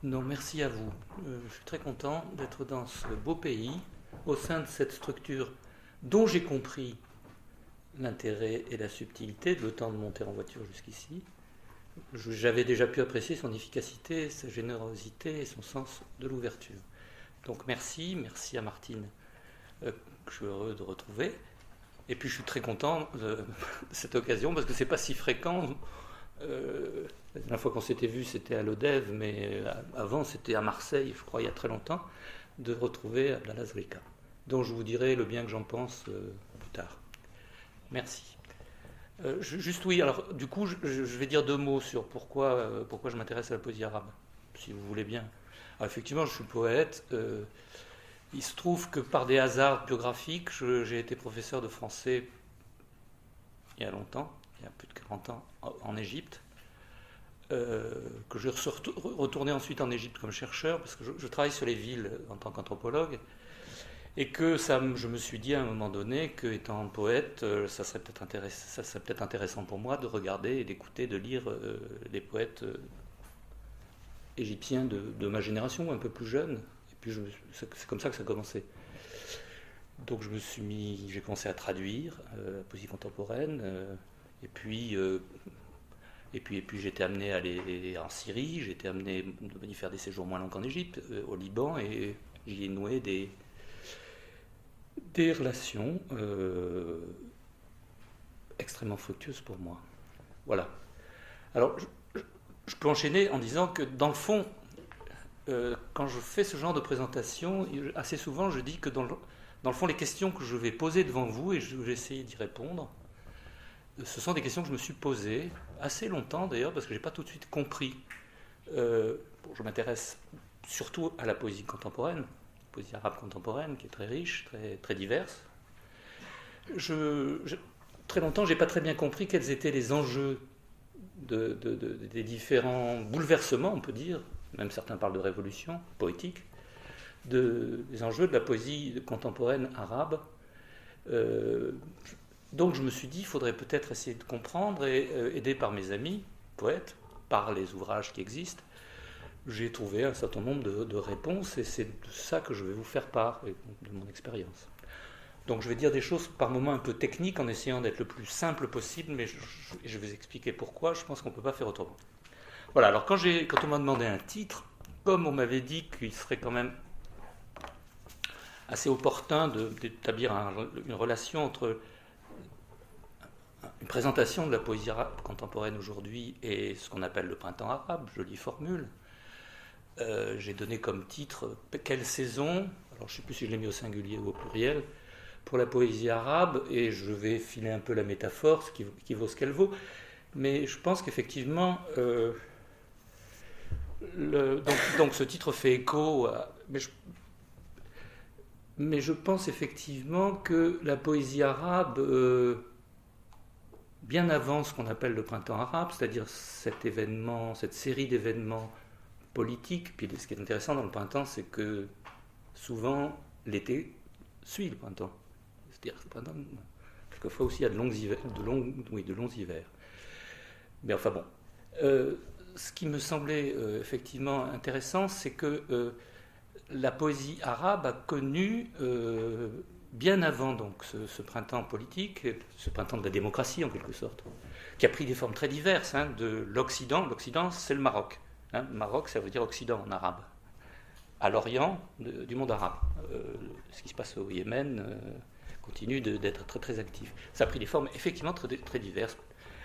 Non, merci à vous. Je suis très content d'être dans ce beau pays, au sein de cette structure dont j'ai compris l'intérêt et la subtilité le temps de monter en voiture jusqu'ici. J'avais déjà pu apprécier son efficacité, sa générosité et son sens de l'ouverture. Donc merci à Martine, que je suis heureux de retrouver. Et puis je suis très content de cette occasion parce que c'est pas si fréquent. La dernière fois qu'on s'était vu, c'était à l'ODEV, mais avant, c'était à Marseille, je crois, il y a très longtemps, de retrouver Abdallah Zrika, dont je vous dirai le bien que j'en pense plus tard. Merci. Juste oui, alors du coup, je vais dire deux mots sur pourquoi je m'intéresse à la poésie arabe, si vous voulez bien. Alors, effectivement, je suis poète. Il se trouve que par des hasards biographiques, j'ai été professeur de français il y a longtemps, il y a plus de 40 ans, en Égypte, que je suis retourné ensuite en Égypte comme chercheur, parce que je travaille sur les villes en tant qu'anthropologue, et que je me suis dit à un moment donné qu'étant poète, ça serait peut-être intéressant pour moi de regarder et d'écouter, de lire les poètes égyptiens de ma génération, un peu plus jeunes, et puis c'est comme ça que ça a commencé. Donc j'ai commencé à traduire la poésie contemporaine, et puis j'ai été amené à aller en Syrie, j'ai été amené de y faire des séjours moins longs qu'en Égypte, au Liban, et j'y ai noué des relations extrêmement fructueuses pour moi. Voilà. Alors, je peux enchaîner en disant que dans le fond, quand je fais ce genre de présentation, assez souvent je dis que dans le fond, les questions que je vais poser devant vous, et je vais essayer d'y répondre, ce sont des questions que je me suis posées assez longtemps d'ailleurs, parce que je n'ai pas tout de suite compris. Je m'intéresse surtout à la poésie contemporaine, la poésie arabe contemporaine, qui est très riche, très, très diverse. Très longtemps, je n'ai pas très bien compris quels étaient les enjeux des différents bouleversements, on peut dire, même certains parlent de révolution poétique, des enjeux de la poésie contemporaine arabe. Donc je me suis dit, il faudrait peut-être essayer de comprendre et aidé par mes amis, poètes, par les ouvrages qui existent, j'ai trouvé un certain nombre de réponses et c'est de ça que je vais vous faire part, de mon expérience. Donc je vais dire des choses par moments un peu techniques en essayant d'être le plus simple possible, mais je vais expliquer pourquoi, je pense qu'on ne peut pas faire autrement. Voilà, alors quand on m'a demandé un titre, comme on m'avait dit qu'il serait quand même assez opportun d'établir une relation entre une présentation de la poésie arabe contemporaine aujourd'hui et ce qu'on appelle le printemps arabe, jolie formule. J'ai donné comme titre quelle saison, alors je ne sais plus si je l'ai mis au singulier ou au pluriel, pour la poésie arabe, et je vais filer un peu la métaphore, qui vaut ce qu'elle vaut, mais je pense qu'effectivement, donc ce titre fait écho à... Mais je pense effectivement que la poésie arabe, bien avant ce qu'on appelle le printemps arabe, c'est-à-dire cet événement, cette série d'événements politiques, puis ce qui est intéressant dans le printemps, c'est que souvent l'été suit le printemps. C'est-à-dire que le printemps, quelquefois aussi, il y a de longs hivers. Mais enfin bon. Ce qui me semblait effectivement intéressant, c'est que la poésie arabe a connu, bien avant donc, ce printemps politique, ce printemps de la démocratie en quelque sorte, qui a pris des formes très diverses, de l'Occident. L'Occident, c'est le Maroc. Maroc, ça veut dire Occident en arabe. À l'Orient du monde arabe. Ce qui se passe au Yémen continue d'être très très actif. Ça a pris des formes effectivement très, très diverses,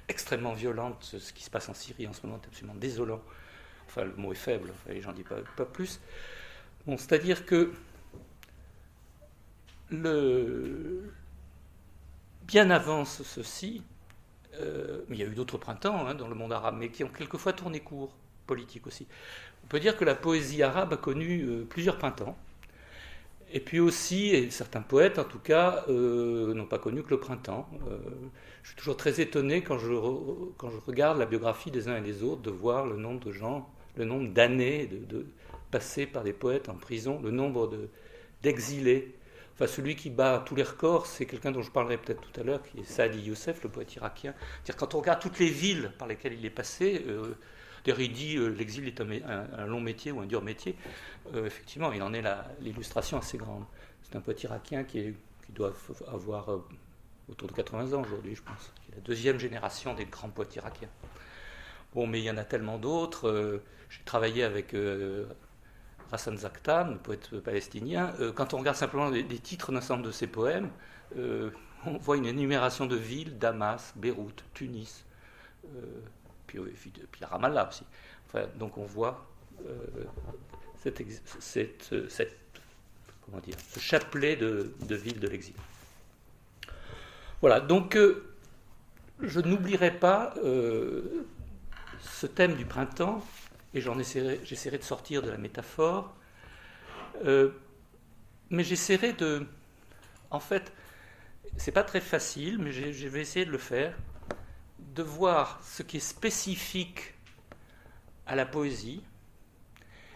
extrêmement violentes. Ce qui se passe en Syrie en ce moment est absolument désolant. Enfin, le mot est faible, j'en dis pas plus. Bon, c'est-à-dire que bien avant ceci, mais il y a eu d'autres printemps dans le monde arabe, mais qui ont quelquefois tourné court, politique aussi. On peut dire que la poésie arabe a connu plusieurs printemps, et puis aussi, et certains poètes en tout cas, n'ont pas connu que le printemps. Je suis toujours très étonné quand je regarde la biographie des uns et des autres, de voir le nombre de gens, le nombre d'années passées par des poètes en prison, le nombre d'exilés. Enfin, celui qui bat tous les records, c'est quelqu'un dont je parlerai peut-être tout à l'heure, qui est Saadi Youssef, le poète irakien. C'est-à-dire, quand on regarde toutes les villes par lesquelles il est passé, D'ailleurs, il dit l'exil est un long métier ou un dur métier. Effectivement, il en est l'illustration assez grande. C'est un poète irakien qui doit avoir autour de 80 ans aujourd'hui, je pense. C'est la deuxième génération des grands poètes irakiens. Bon, mais il y en a tellement d'autres. J'ai travaillé avec Hassan Zaktan, le poète palestinien. Quand on regarde simplement les titres d'un certain nombre de ses poèmes, on voit une énumération de villes: Damas, Beyrouth, Tunis, puis Ramallah aussi. Enfin, donc on voit ce chapelet de villes de l'exil. Voilà, donc je n'oublierai pas ce thème du printemps, et j'essaierai de sortir de la métaphore, mais j'essaierai de... En fait, c'est pas très facile, mais je vais essayer de le faire, de voir ce qui est spécifique à la poésie,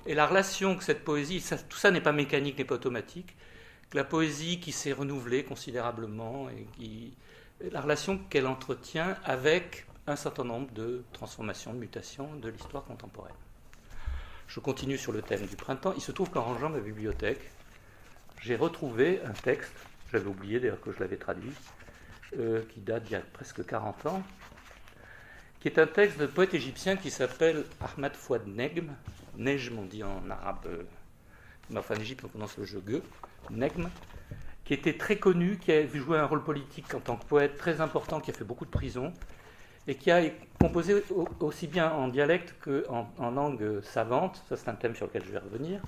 et la relation que cette poésie, tout ça n'est pas mécanique, n'est pas automatique, que la poésie qui s'est renouvelée considérablement, et la relation qu'elle entretient avec un certain nombre de transformations, de mutations de l'histoire contemporaine. Je continue sur le thème du printemps. Il se trouve qu'en rangeant ma bibliothèque, j'ai retrouvé un texte, j'avais oublié d'ailleurs que je l'avais traduit, qui date d'il y a presque 40 ans, qui est un texte de poète égyptien qui s'appelle Ahmad Fouad Negm. Nejm, on dit en arabe, mais enfin en Égypte on prononce le jeu G, Negm, qui était très connu, qui a joué un rôle politique en tant que poète très important, qui a fait beaucoup de prisons, et qui a composé aussi bien en dialecte qu'en langue savante. Ça, c'est un thème sur lequel je vais revenir.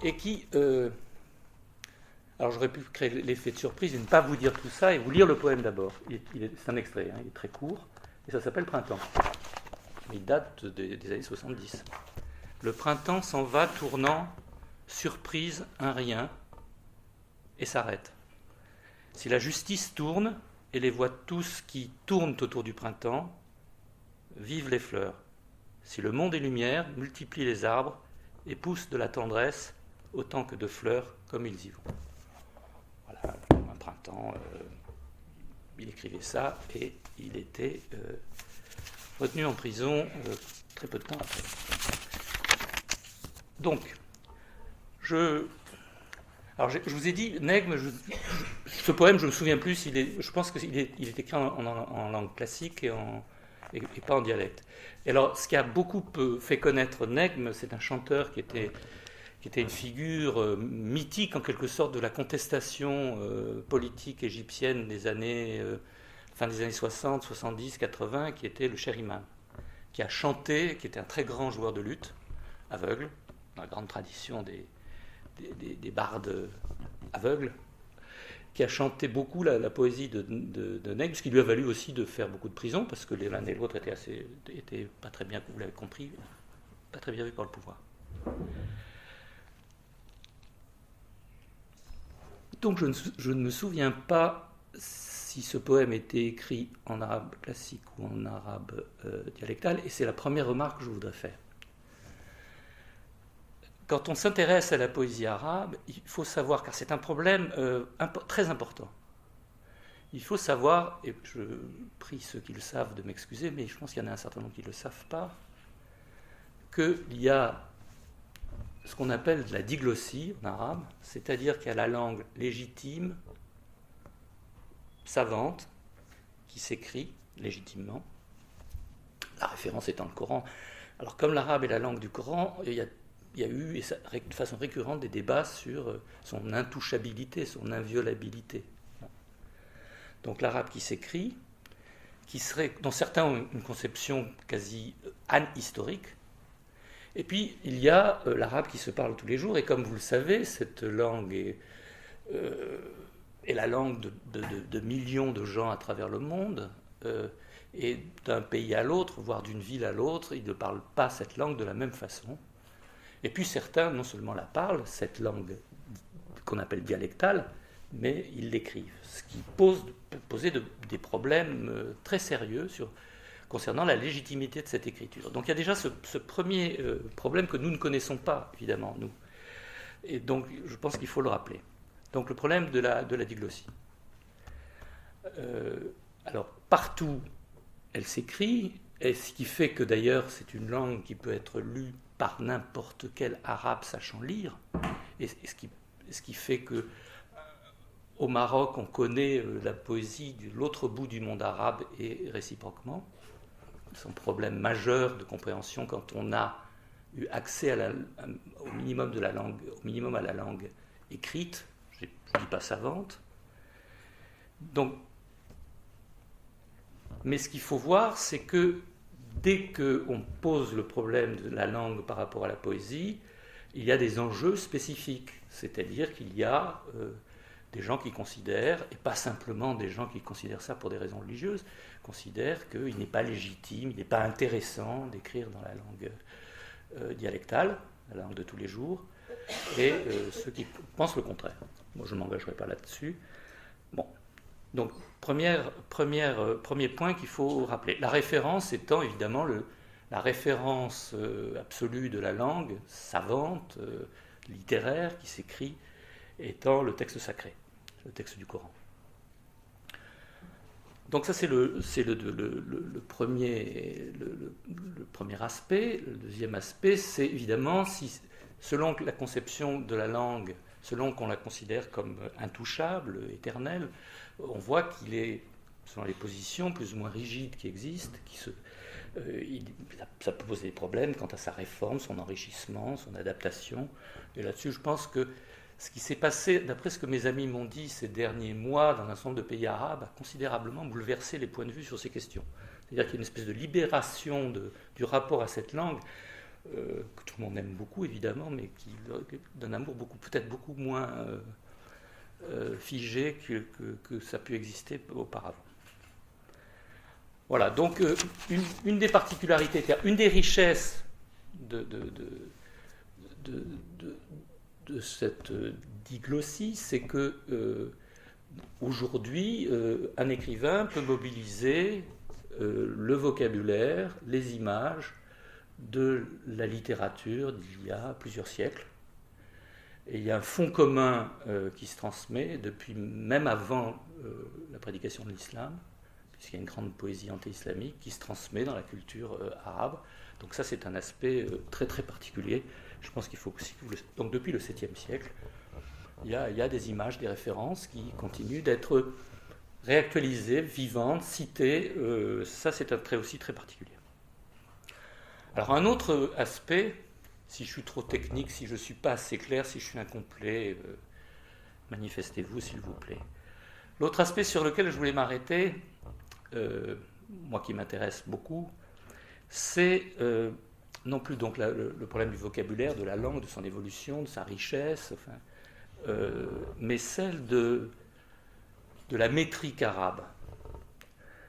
Et qui... alors, j'aurais pu créer l'effet de surprise et ne pas vous dire tout ça et vous lire le poème d'abord. C'est un extrait, il est très court, et ça s'appelle Printemps. Il date des années 70. Le printemps s'en va tournant, surprise, un rien, et s'arrête. Si la justice tourne, et les voit tous qui tournent autour du printemps, vivent les fleurs. Si le monde est lumière, multiplie les arbres et pousse de la tendresse autant que de fleurs comme ils y vont. Voilà, un printemps, il écrivait ça et il était retenu en prison très peu de temps après. Donc, je vous ai dit, Negm, ce poème, je ne me souviens plus, je pense qu'il est écrit en langue classique et pas en dialecte. Et alors, ce qui a beaucoup fait connaître Negm, c'est un chanteur qui était une figure mythique, en quelque sorte, de la contestation politique égyptienne des années, fin des années 60, 70, 80, qui était le Cher Imam, qui a chanté, qui était un très grand joueur de luth, aveugle, dans la grande tradition des bardes aveugles, qui a chanté beaucoup la poésie de Negm, ce qui lui a valu aussi de faire beaucoup de prison, parce que l'un et l'autre étaient pas très bien, vous l'avez compris, pas très bien vu par le pouvoir. Donc je ne me souviens pas si ce poème était écrit en arabe classique ou en arabe dialectal, et c'est la première remarque que je voudrais faire. Quand on s'intéresse à la poésie arabe, il faut savoir, car c'est un problème très important, il faut savoir, et je prie ceux qui le savent de m'excuser, mais je pense qu'il y en a un certain nombre qui ne le savent pas, qu'il y a ce qu'on appelle de la diglossie en arabe, c'est-à-dire qu'il y a la langue légitime, savante, qui s'écrit légitimement, la référence étant le Coran. Alors comme l'arabe est la langue du Coran, il y a eu de façon récurrente des débats sur son intouchabilité, son inviolabilité. Donc l'arabe qui s'écrit, dont certains ont une conception quasi anhistorique, et puis il y a l'arabe qui se parle tous les jours, et comme vous le savez, cette langue est la langue de millions de gens à travers le monde, et d'un pays à l'autre, voire d'une ville à l'autre, ils ne parlent pas cette langue de la même façon. Et puis certains, non seulement la parlent, cette langue qu'on appelle dialectale, mais ils l'écrivent. Ce qui peut poser des problèmes très sérieux concernant la légitimité de cette écriture. Donc il y a déjà ce premier problème que nous ne connaissons pas, évidemment, nous. Et donc je pense qu'il faut le rappeler. Donc le problème de la diglossie. Alors partout, elle s'écrit, Et ce qui fait que d'ailleurs c'est une langue qui peut être lue par n'importe quel arabe sachant lire, et ce qui fait que au Maroc on connaît la poésie de l'autre bout du monde arabe et réciproquement. C'est un problème majeur de compréhension quand on a eu accès au minimum de la langue, au minimum à la langue écrite, je ne dis pas savante. Donc, mais ce qu'il faut voir, c'est que dès qu'on pose le problème de la langue par rapport à la poésie, il y a des enjeux spécifiques. C'est-à-dire qu'il y a des gens qui considèrent, et pas simplement des gens qui considèrent ça pour des raisons religieuses, considèrent qu'il n'est pas légitime, il n'est pas intéressant d'écrire dans la langue dialectale, la langue de tous les jours, et ceux qui pensent le contraire. Moi, je ne m'engagerai pas là-dessus. Bon. Donc, premier point qu'il faut rappeler. La référence étant évidemment la référence absolue de la langue, savante, littéraire, qui s'écrit, étant le texte sacré, le texte du Coran. Donc ça c'est le premier aspect. Le deuxième aspect, c'est évidemment, selon la conception de la langue, selon qu'on la considère comme intouchable, éternelle, on voit qu'il est, selon les positions plus ou moins rigides qui existent, ça peut poser des problèmes quant à sa réforme, son enrichissement, son adaptation. Et là-dessus, je pense que ce qui s'est passé, d'après ce que mes amis m'ont dit ces derniers mois dans un certain nombre de pays arabes, a considérablement bouleversé les points de vue sur ces questions. C'est-à-dire qu'il y a une espèce de libération du rapport à cette langue, que tout le monde aime beaucoup évidemment, mais qui d'un amour peut-être beaucoup moins figé que ça a pu exister auparavant. Voilà, donc une des particularités, une des richesses de cette diglossie, c'est que aujourd'hui, un écrivain peut mobiliser le vocabulaire, les images de la littérature d'il y a plusieurs siècles. Et il y a un fond commun qui se transmet depuis même avant la prédication de l'islam, puisqu'il y a une grande poésie anti-islamique qui se transmet dans la culture arabe. Donc ça, c'est un aspect très très particulier. Je pense qu'il faut aussi... Donc depuis le 7e siècle, il y a des images, des références qui continuent d'être réactualisées, vivantes, citées. Ça, c'est un trait aussi très particulier. Alors un autre aspect, si je suis trop technique, si je ne suis pas assez clair, si je suis incomplet, manifestez-vous s'il vous plaît. L'autre aspect sur lequel je voulais m'arrêter, moi qui m'intéresse beaucoup, c'est non plus donc le problème du vocabulaire, de la langue, de son évolution, de sa richesse, mais celle de la métrique arabe.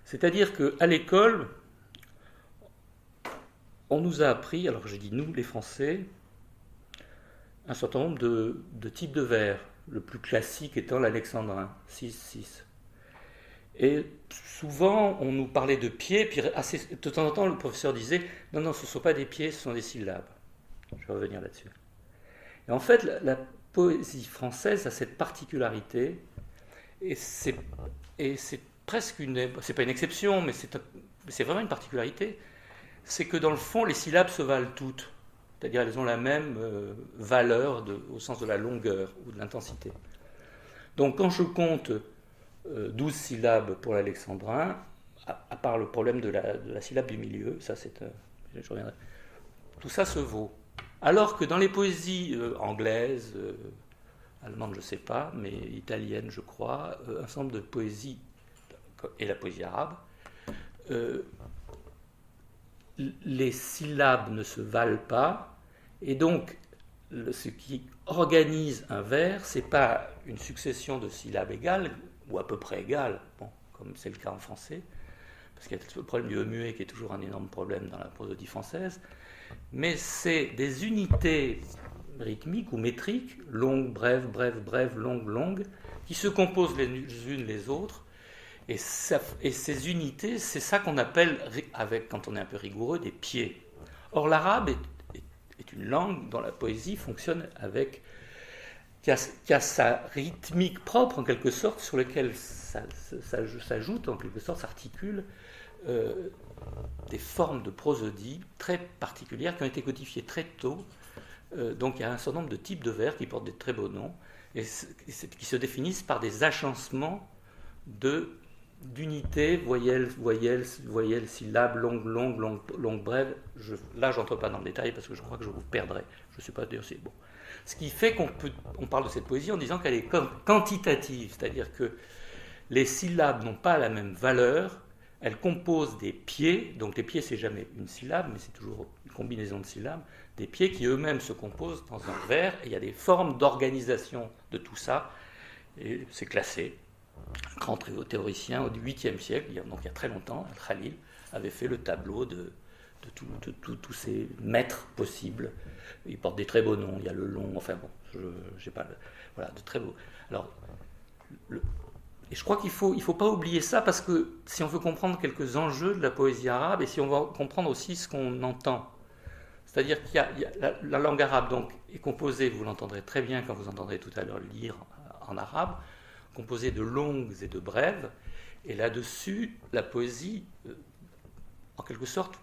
C'est-à-dire qu'à l'école, on nous a appris, alors je dis nous les Français, un certain nombre de types de vers, le plus classique étant l'alexandrin, 6-6. Et souvent, on nous parlait de pieds, puis de temps en temps, le professeur disait « Non, ce ne sont pas des pieds, ce sont des syllabes. » Je vais revenir là-dessus. Et en fait, la poésie française a cette particularité, et c'est presque c'est pas une exception, mais c'est vraiment une particularité, c'est que dans le fond, les syllabes se valent toutes. C'est-à-dire elles ont la même valeur au sens de la longueur ou de l'intensité. Donc quand je compte 12 syllabes pour l'alexandrin, à part le problème de la syllabe du milieu, ça je reviendrai, tout ça se vaut. Alors que dans les poésies anglaises, allemandes je ne sais pas, mais italiennes je crois, un certain nombre de poésies, et la poésie arabe, les syllabes ne se valent pas, et donc ce qui organise un vers, ce n'est pas une succession de syllabes égales, ou à peu près égales, bon, comme c'est le cas en français, parce qu'il y a le problème du muet qui est toujours un énorme problème dans la prosodie française, mais c'est des unités rythmiques ou métriques, longue, brève, brève, brève, longue, longue, qui se composent les unes les autres, et ces unités, c'est ça qu'on appelle, quand on est un peu rigoureux, des pieds. Or, l'arabe est une langue dont la poésie fonctionne qui a sa rythmique propre, en quelque sorte, sur laquelle s'ajoute, en quelque sorte, s'articule des formes de prosodie très particulières qui ont été codifiées très tôt. Donc il y a un certain nombre de types de vers qui portent des très beaux noms et qui se définissent par des agencements d'unités, voyelles, syllabes, longues, brèves. Là, je n'entre pas dans le détail parce que je crois que je vous perdrai. Je ne sais pas dire, c'est bon. Ce qui fait qu'on parle de cette poésie en disant qu'elle est quantitative, c'est-à-dire que les syllabes n'ont pas la même valeur, elles composent des pieds, donc les pieds c'est jamais une syllabe, mais c'est toujours une combinaison de syllabes, des pieds qui eux-mêmes se composent dans un vers, et il y a des formes d'organisation de tout ça, et c'est classé. Un grand théoricien au XVIIIe siècle, donc il y a très longtemps, Al-Khalil, avait fait le tableau de tous ces maîtres possibles. Il porte des très beaux noms, il y a le long, enfin bon, j'ai pas, voilà, de très beaux. Alors, et je crois qu'il faut pas oublier ça, parce que si on veut comprendre quelques enjeux de la poésie arabe, et si on veut comprendre aussi ce qu'on entend, c'est-à-dire qu'il y a la langue arabe donc, est composée, vous l'entendrez très bien quand vous entendrez tout à l'heure lire en arabe, composée de longues et de brèves, et là-dessus, la poésie, en quelque sorte,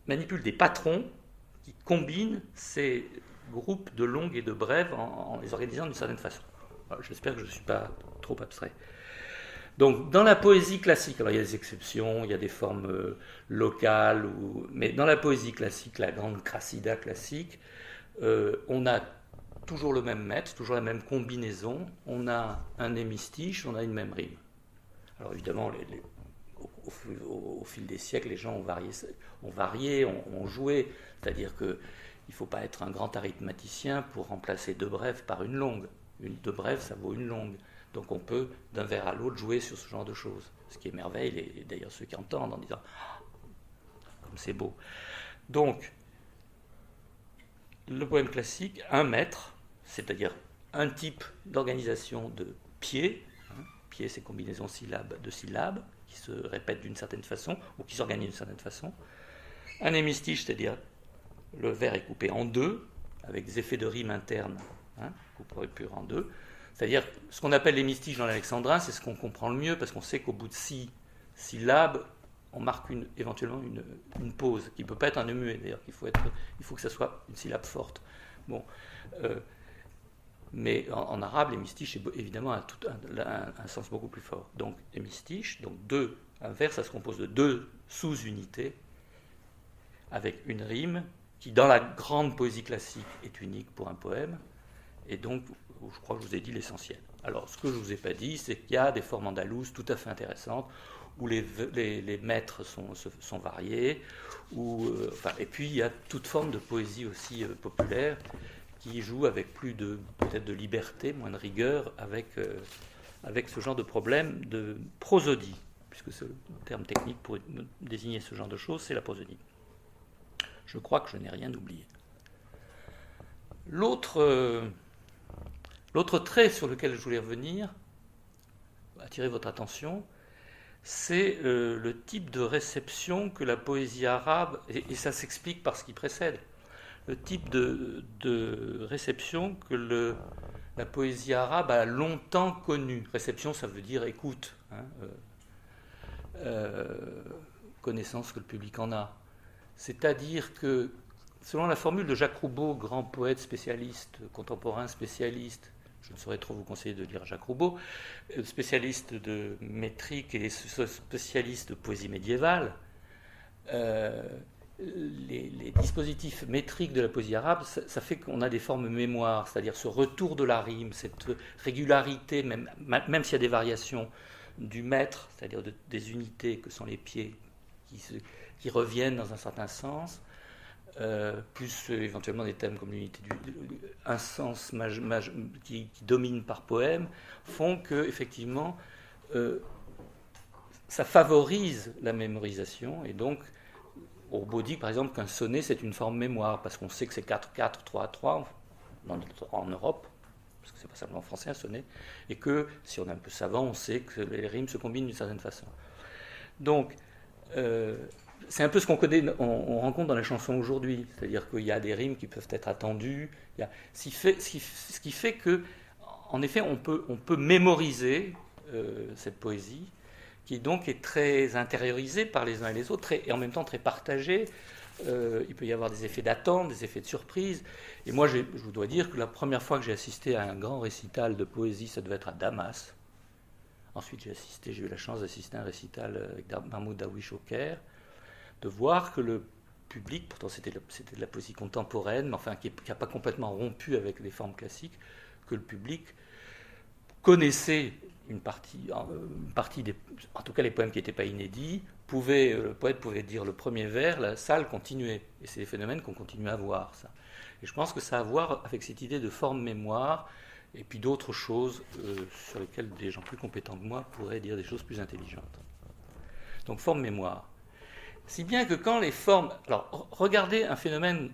manipule des patrons qui combinent ces groupes de longues et de brèves en les organisant d'une certaine façon. Alors, j'espère que je ne suis pas trop abstrait. Donc, dans la poésie classique, alors il y a des exceptions, il y a des formes locales, mais dans la poésie classique, la grande Cressida classique, on a toujours le même maître, toujours la même combinaison, on a un hémistiche, on a une même rime. Alors évidemment, au fil des siècles, les gens ont joué, c'est-à-dire qu'il ne faut pas être un grand arithméticien pour remplacer deux brèves par une longue. Deux brèves, ça vaut une longue. Donc on peut, d'un vers à l'autre, jouer sur ce genre de choses. Ce qui émerveille, et d'ailleurs ceux qui entendent en disant « comme c'est beau ». Donc, le poème classique, un maître, c'est-à-dire un type d'organisation de pieds, pieds c'est combinaison de syllabes, qui se répètent d'une certaine façon, ou qui s'organisent d'une certaine façon. Un hémistiche, c'est-à-dire le vers est coupé en deux, avec des effets de rime interne, coupé pur en deux. C'est-à-dire, ce qu'on appelle l'hémistiche dans l'alexandrin, c'est ce qu'on comprend le mieux, parce qu'on sait qu'au bout de 6 syllabes, on marque éventuellement une pause, qui ne peut pas être un muet, d'ailleurs, il faut que ça soit une syllabe forte. Bon, mais en arabe, l'hémistiche, évidemment, a un sens beaucoup plus fort. Donc, hémistiche, donc un vers, ça se compose de deux sous-unités, avec une rime, qui, dans la grande poésie classique, est unique pour un poème, et donc, je crois que je vous ai dit l'essentiel. Alors, ce que je ne vous ai pas dit, c'est qu'il y a des formes andalouses tout à fait intéressantes, où les maîtres sont variés, et puis il y a toute forme de poésie aussi populaire, qui joue avec peut-être de liberté, moins de rigueur, avec ce genre de problème de prosodie, puisque c'est le terme technique pour désigner ce genre de choses, c'est la prosodie. Je crois que je n'ai rien oublié. L'autre trait sur lequel je voulais revenir, attirer votre attention, c'est le type de réception que la poésie arabe, et ça s'explique par ce qui précède, le type de réception que la poésie arabe a longtemps connue. Réception, ça veut dire écoute, connaissance que le public en a. C'est-à-dire que, selon la formule de Jacques Roubaud, grand poète spécialiste, contemporain spécialiste, je ne saurais trop vous conseiller de lire Jacques Roubaud, spécialiste de métrique et spécialiste de poésie médiévale, les dispositifs métriques de la poésie arabe, ça fait qu'on a des formes mémoire, c'est-à-dire ce retour de la rime, cette régularité, même s'il y a des variations du maître, c'est-à-dire des unités que sont les pieds qui reviennent dans un certain sens, plus éventuellement des thèmes comme l'unité un sens qui domine par poème, font que effectivement ça favorise la mémorisation. Et donc Roubaud dit par exemple qu'un sonnet c'est une forme mémoire, parce qu'on sait que c'est 4-4, 3-3 en Europe, parce que c'est pas simplement en français un sonnet, et que si on est un peu savant, on sait que les rimes se combinent d'une certaine façon. Donc c'est un peu ce qu'on connaît, on rencontre dans les chansons aujourd'hui, c'est-à-dire qu'il y a des rimes qui peuvent être attendues, ce qui fait que, en effet, on peut mémoriser cette poésie, qui donc est très intériorisé par les uns et les autres, et en même temps très partagé. Il peut y avoir des effets d'attente, des effets de surprise. Et moi, je vous dois dire que la première fois que j'ai assisté à un grand récital de poésie, ça devait être à Damas. Ensuite, j'ai eu la chance d'assister à un récital avec Mahmoud Darwish au Caire, de voir que le public, pourtant c'était de la poésie contemporaine, mais enfin qui n'a pas complètement rompu avec les formes classiques, que le public connaissait une partie des, en tout cas les poèmes qui n'étaient pas inédits, le poète pouvait dire le premier vers, la salle continuait. Et c'est des phénomènes qu'on continue à voir, ça. Et je pense que ça a à voir avec cette idée de forme-mémoire, et puis d'autres choses sur lesquelles des gens plus compétents que moi pourraient dire des choses plus intelligentes. Donc forme-mémoire. Si bien que quand les formes... Alors, regardez un phénomène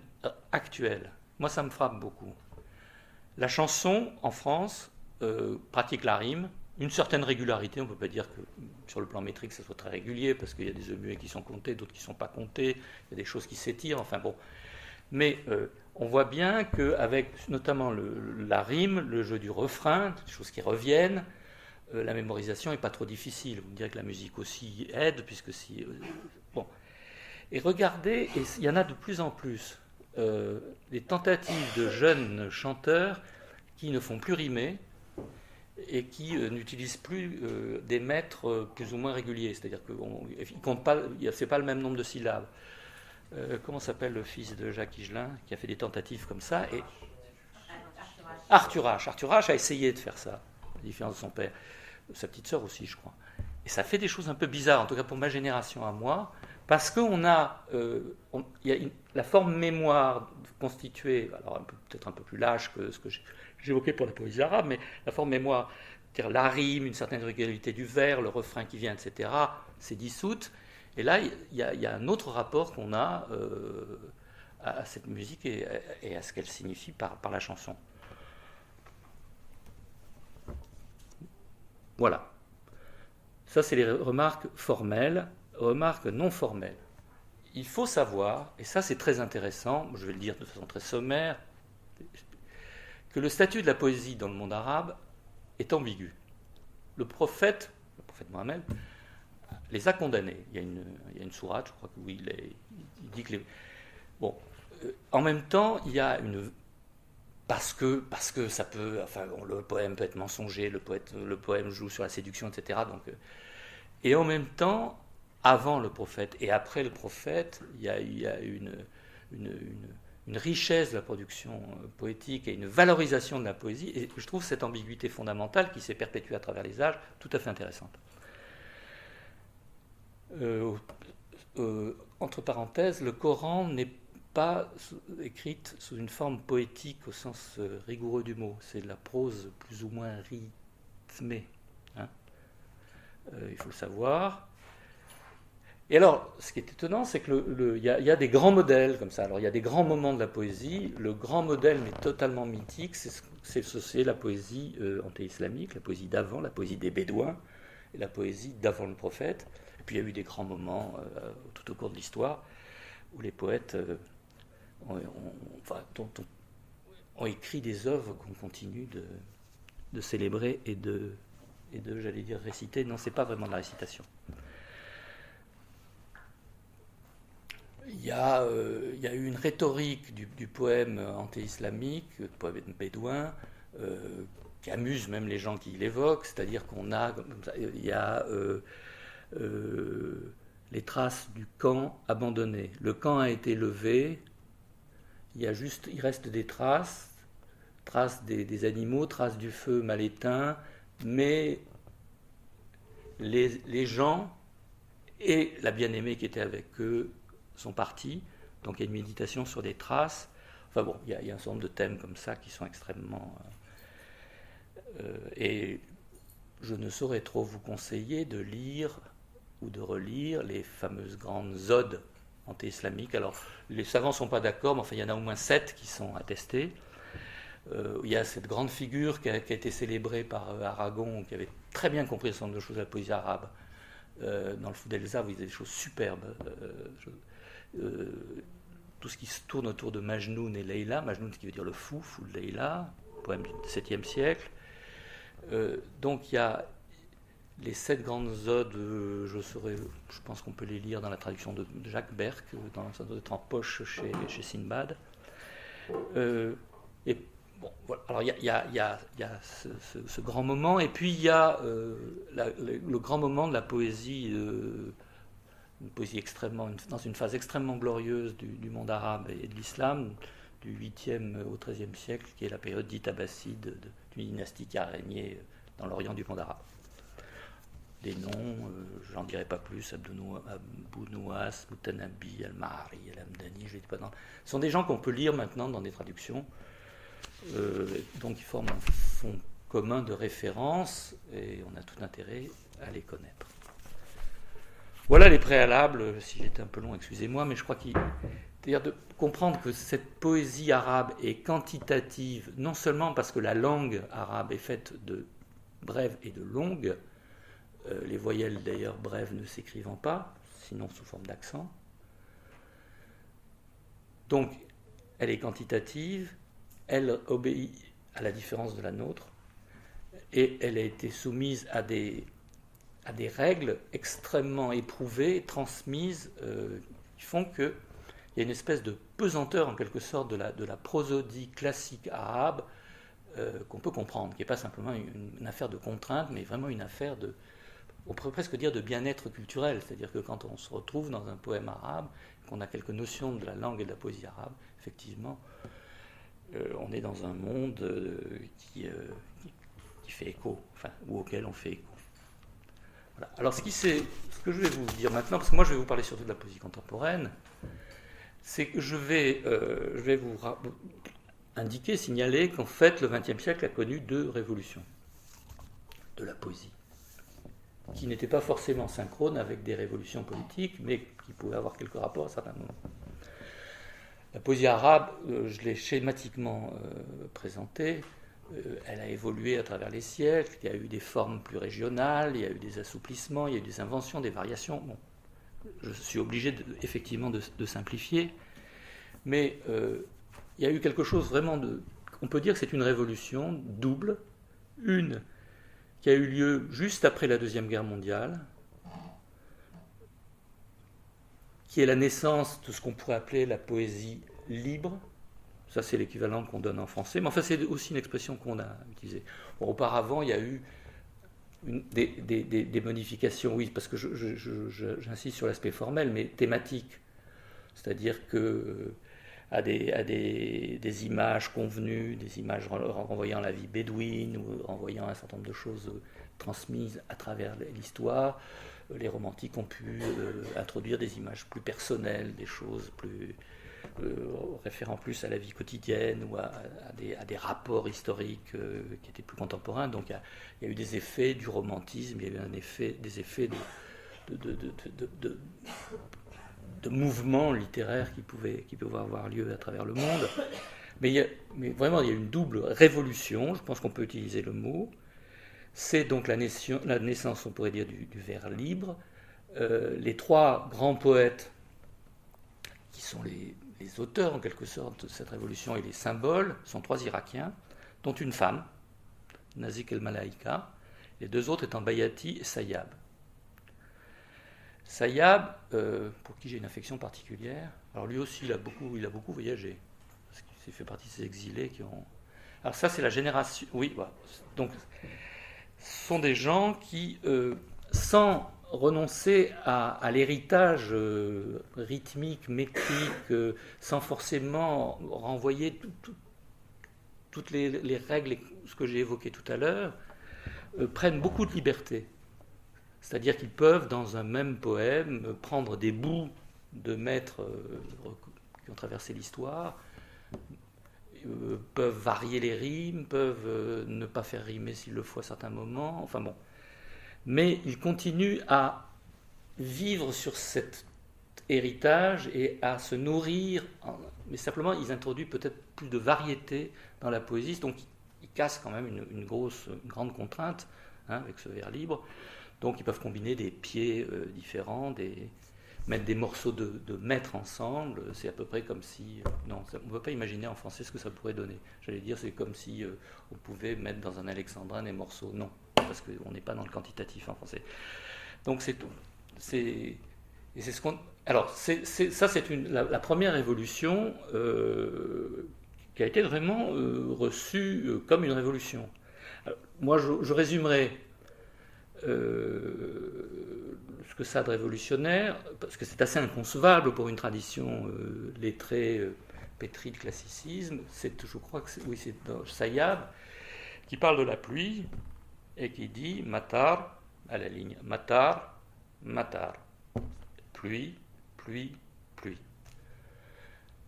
actuel. Moi, ça me frappe beaucoup. La chanson, en France, pratique la rime, une certaine régularité. On ne peut pas dire que sur le plan métrique, ça soit très régulier, parce qu'il y a des muets qui sont comptés, d'autres qui ne sont pas comptés, il y a des choses qui s'étirent, enfin bon. Mais on voit bien qu'avec notamment la rime, le jeu du refrain, des choses qui reviennent, la mémorisation n'est pas trop difficile. Vous me direz que la musique aussi aide, puisque si... bon. Et regardez, et il y en a de plus en plus, des tentatives de jeunes chanteurs qui ne font plus rimer et qui n'utilisent plus des mètres plus ou moins réguliers. C'est-à-dire que c'est pas le même nombre de syllabes. Comment s'appelle le fils de Jacques Higelin qui a fait des tentatives comme ça et Arthur H a essayé de faire ça, à la différence de son père. Sa petite sœur aussi, je crois. Et ça fait des choses un peu bizarres, en tout cas pour ma génération à moi, parce qu'il y a la forme mémoire constituée, alors peut-être un peu plus lâche que ce que j'évoquais pour la poésie arabe, mais la forme mémoire, c'est-à-dire la rime, une certaine régularité du vers, le refrain qui vient, etc., c'est dissoute. Et là, il y a un autre rapport qu'on a à cette musique et à ce qu'elle signifie par la chanson. Voilà. Ça, c'est les remarques formelles. Remarques non formelles. Il faut savoir, et ça c'est très intéressant, je vais le dire de façon très sommaire, que le statut de la poésie dans le monde arabe est ambigu. Le prophète Mohammed, les a condamnés. Il y a une sourate, je crois que oui, il dit que les... Bon, en même temps, il y a une... Parce que ça peut... Enfin, bon, le poème peut être mensonger, le poème joue sur la séduction, etc. Donc, et en même temps, avant le prophète et après le prophète, il y a une richesse de la production poétique et une valorisation de la poésie. Et je trouve cette ambiguïté fondamentale qui s'est perpétuée à travers les âges tout à fait intéressante. Entre parenthèses, le Coran n'est pas écrit sous une forme poétique au sens rigoureux du mot. C'est de la prose plus ou moins rythmée. Hein. Il faut le savoir. Et alors, ce qui est étonnant, c'est qu'il y a des grands modèles comme ça. Alors, il y a des grands moments de la poésie. Le grand modèle, mais totalement mythique, c'est la poésie anté-islamique, la poésie d'avant, la poésie des Bédouins, et la poésie d'avant le prophète. Et puis, il y a eu des grands moments tout au cours de l'histoire où les poètes ont écrit des œuvres qu'on continue de célébrer et de, j'allais dire, réciter. Non, c'est pas vraiment de la récitation. Il y a eu une rhétorique du poème anté-islamique, le poème bédouin, qui amuse même les gens qui l'évoquent, c'est-à-dire qu'on a, il y a les traces du camp abandonné. Le camp a été levé, il reste des traces des animaux, traces du feu mal éteint, mais les gens et la bien-aimée qui était avec eux sont partis, donc il y a une méditation sur des traces. Enfin bon, il y a un certain nombre de thèmes comme ça qui sont extrêmement... et je ne saurais trop vous conseiller de lire ou de relire les fameuses grandes odes anté-islamiques. Alors, les savants ne sont pas d'accord, mais enfin, il y en a au moins 7 qui sont attestés. Il y a cette grande figure qui a été célébrée par Aragon, qui avait très bien compris un certain nombre de choses de la poésie arabe. Dans le Fou d'Elsa, vous avez des choses superbes. Tout ce qui se tourne autour de Majnoun et Leïla, Majnoun ce qui veut dire le fou, fou de Leïla, poème du 7e siècle. Donc il y a Les 7 grandes odes, je pense qu'on peut les lire dans la traduction de Jacques Berck, ça doit être en poche chez Sinbad. Et bon, voilà. Alors il y a ce grand moment, et puis il y a le grand moment de la poésie, une poésie dans une phase extrêmement glorieuse du monde arabe et de l'islam, du 8e au 13e siècle, qui est la période dite abbasside d'une dynastie qui a régné dans l'Orient du monde arabe. Des noms, j'en dirai pas plus, Abou Nouas, Moutanabi, Al-Mahari, Al-Hamdani, je ne dis pas dans. Ce sont des gens qu'on peut lire maintenant dans des traductions, donc ils forment un fond commun de référence, et on a tout intérêt à les connaître. Voilà les préalables, si j'étais un peu long, excusez-moi, mais je crois c'est-à-dire de comprendre que cette poésie arabe est quantitative, non seulement parce que la langue arabe est faite de brèves et de longues, les voyelles d'ailleurs brèves ne s'écrivant pas, sinon sous forme d'accent. Donc elle est quantitative, elle obéit à la différence de la nôtre, et elle a été soumise à des règles extrêmement éprouvées, transmises, qui font qu'il y a une espèce de pesanteur en quelque sorte de la prosodie classique arabe qu'on peut comprendre, qui n'est pas simplement une affaire de contrainte, mais vraiment une affaire on pourrait presque dire de bien-être culturel, c'est-à-dire que quand on se retrouve dans un poème arabe, qu'on a quelques notions de la langue et de la poésie arabe, effectivement, on est dans un monde qui fait écho, ou auquel on fait écho. Voilà. Alors ce que je vais vous dire maintenant, parce que moi je vais vous parler surtout de la poésie contemporaine, c'est que je vais vous indiquer, signaler qu'en fait le XXe siècle a connu 2 révolutions de la poésie, qui n'étaient pas forcément synchrones avec des révolutions politiques, mais qui pouvaient avoir quelques rapports à certains moments. La poésie arabe, je l'ai schématiquement présentée, elle a évolué à travers les siècles, il y a eu des formes plus régionales, il y a eu des assouplissements, il y a eu des inventions, des variations. Bon, je suis obligé effectivement de simplifier, mais il y a eu quelque chose vraiment on peut dire que c'est une révolution double, une qui a eu lieu juste après la Deuxième Guerre mondiale, qui est la naissance de ce qu'on pourrait appeler la poésie libre. Ça, c'est l'équivalent qu'on donne en français, mais enfin, c'est aussi une expression qu'on a utilisée. Bon, auparavant, il y a eu des modifications, oui, parce que j'insiste sur l'aspect formel, mais thématique. C'est-à-dire que à des images convenues, des images renvoyant la vie bédouine ou renvoyant un certain nombre de choses transmises à travers l'histoire, les romantiques ont pu introduire des images plus personnelles, des choses plus référant plus à la vie quotidienne ou à des rapports historiques qui étaient plus contemporains. Donc il y a eu des effets du romantisme, il y a eu des effets de mouvements littéraires qui pouvaient avoir lieu à travers le monde. Mais vraiment, il y a une double révolution, je pense qu'on peut utiliser le mot. C'est donc la naissance, on pourrait dire, du vers libre. Les 3 grands poètes, qui sont les auteurs, en quelque sorte, de cette révolution et les symboles, sont 3 Irakiens, dont une femme, Nazik el-Malaïka, les 2 autres étant Bayati et Sayyab. Sayyab, pour qui j'ai une affection particulière, alors lui aussi il a beaucoup voyagé, parce qu'il fait partie de ces exilés qui ont... Alors ça c'est la génération... Oui, voilà. Donc ce sont des gens qui, sans renoncer à l'héritage rythmique, métrique, sans forcément renvoyer toutes les règles, ce que j'ai évoqué tout à l'heure, prennent beaucoup de liberté. C'est-à-dire qu'ils peuvent, dans un même poème, prendre des bouts de maîtres qui ont traversé l'histoire, peuvent varier les rimes, peuvent ne pas faire rimer s'il le faut à certains moments, enfin bon. Mais ils continuent à vivre sur cet héritage et à se nourrir, mais simplement ils introduisent peut-être plus de variété dans la poésie, donc ils cassent quand même une grande contrainte avec ce vers libre. Donc ils peuvent combiner des pieds différents, mettre des morceaux de maîtres ensemble. C'est à peu près comme si... non, on ne peut pas imaginer en français ce que ça pourrait donner. J'allais dire, c'est comme si on pouvait mettre dans un alexandrin des morceaux. Non. parce qu'on n'est pas dans le quantitatif en français. Donc c'est tout. Et c'est ce qu'on. Alors ça c'est la première révolution qui a été vraiment reçue comme une révolution. Alors, moi je résumerai ce que ça a de révolutionnaire, parce que c'est assez inconcevable pour une tradition lettrée pétrie de classicisme. Je crois que c'est dans Sayab qui parle de la pluie et qui dit matar, à la ligne matar, matar, pluie, pluie, pluie.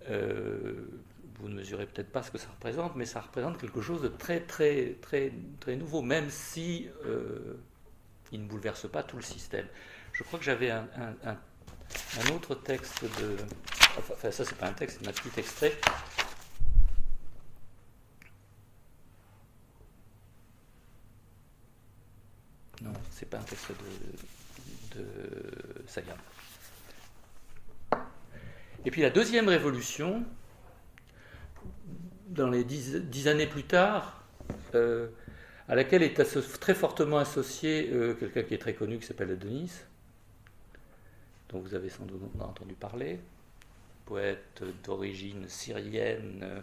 Vous ne mesurez peut-être pas ce que ça représente, mais ça représente quelque chose de très très très très nouveau, même si il ne bouleverse pas tout le système. Je crois que j'avais un autre texte de... Enfin, ça, c'est pas un texte, c'est un petit extrait. Non, c'est pas un texte de Sagan. Et puis la deuxième révolution, dans les 10 années plus tard, à laquelle est très fortement associé quelqu'un qui est très connu, qui s'appelle Denis, dont vous avez sans doute entendu parler, poète d'origine syrienne,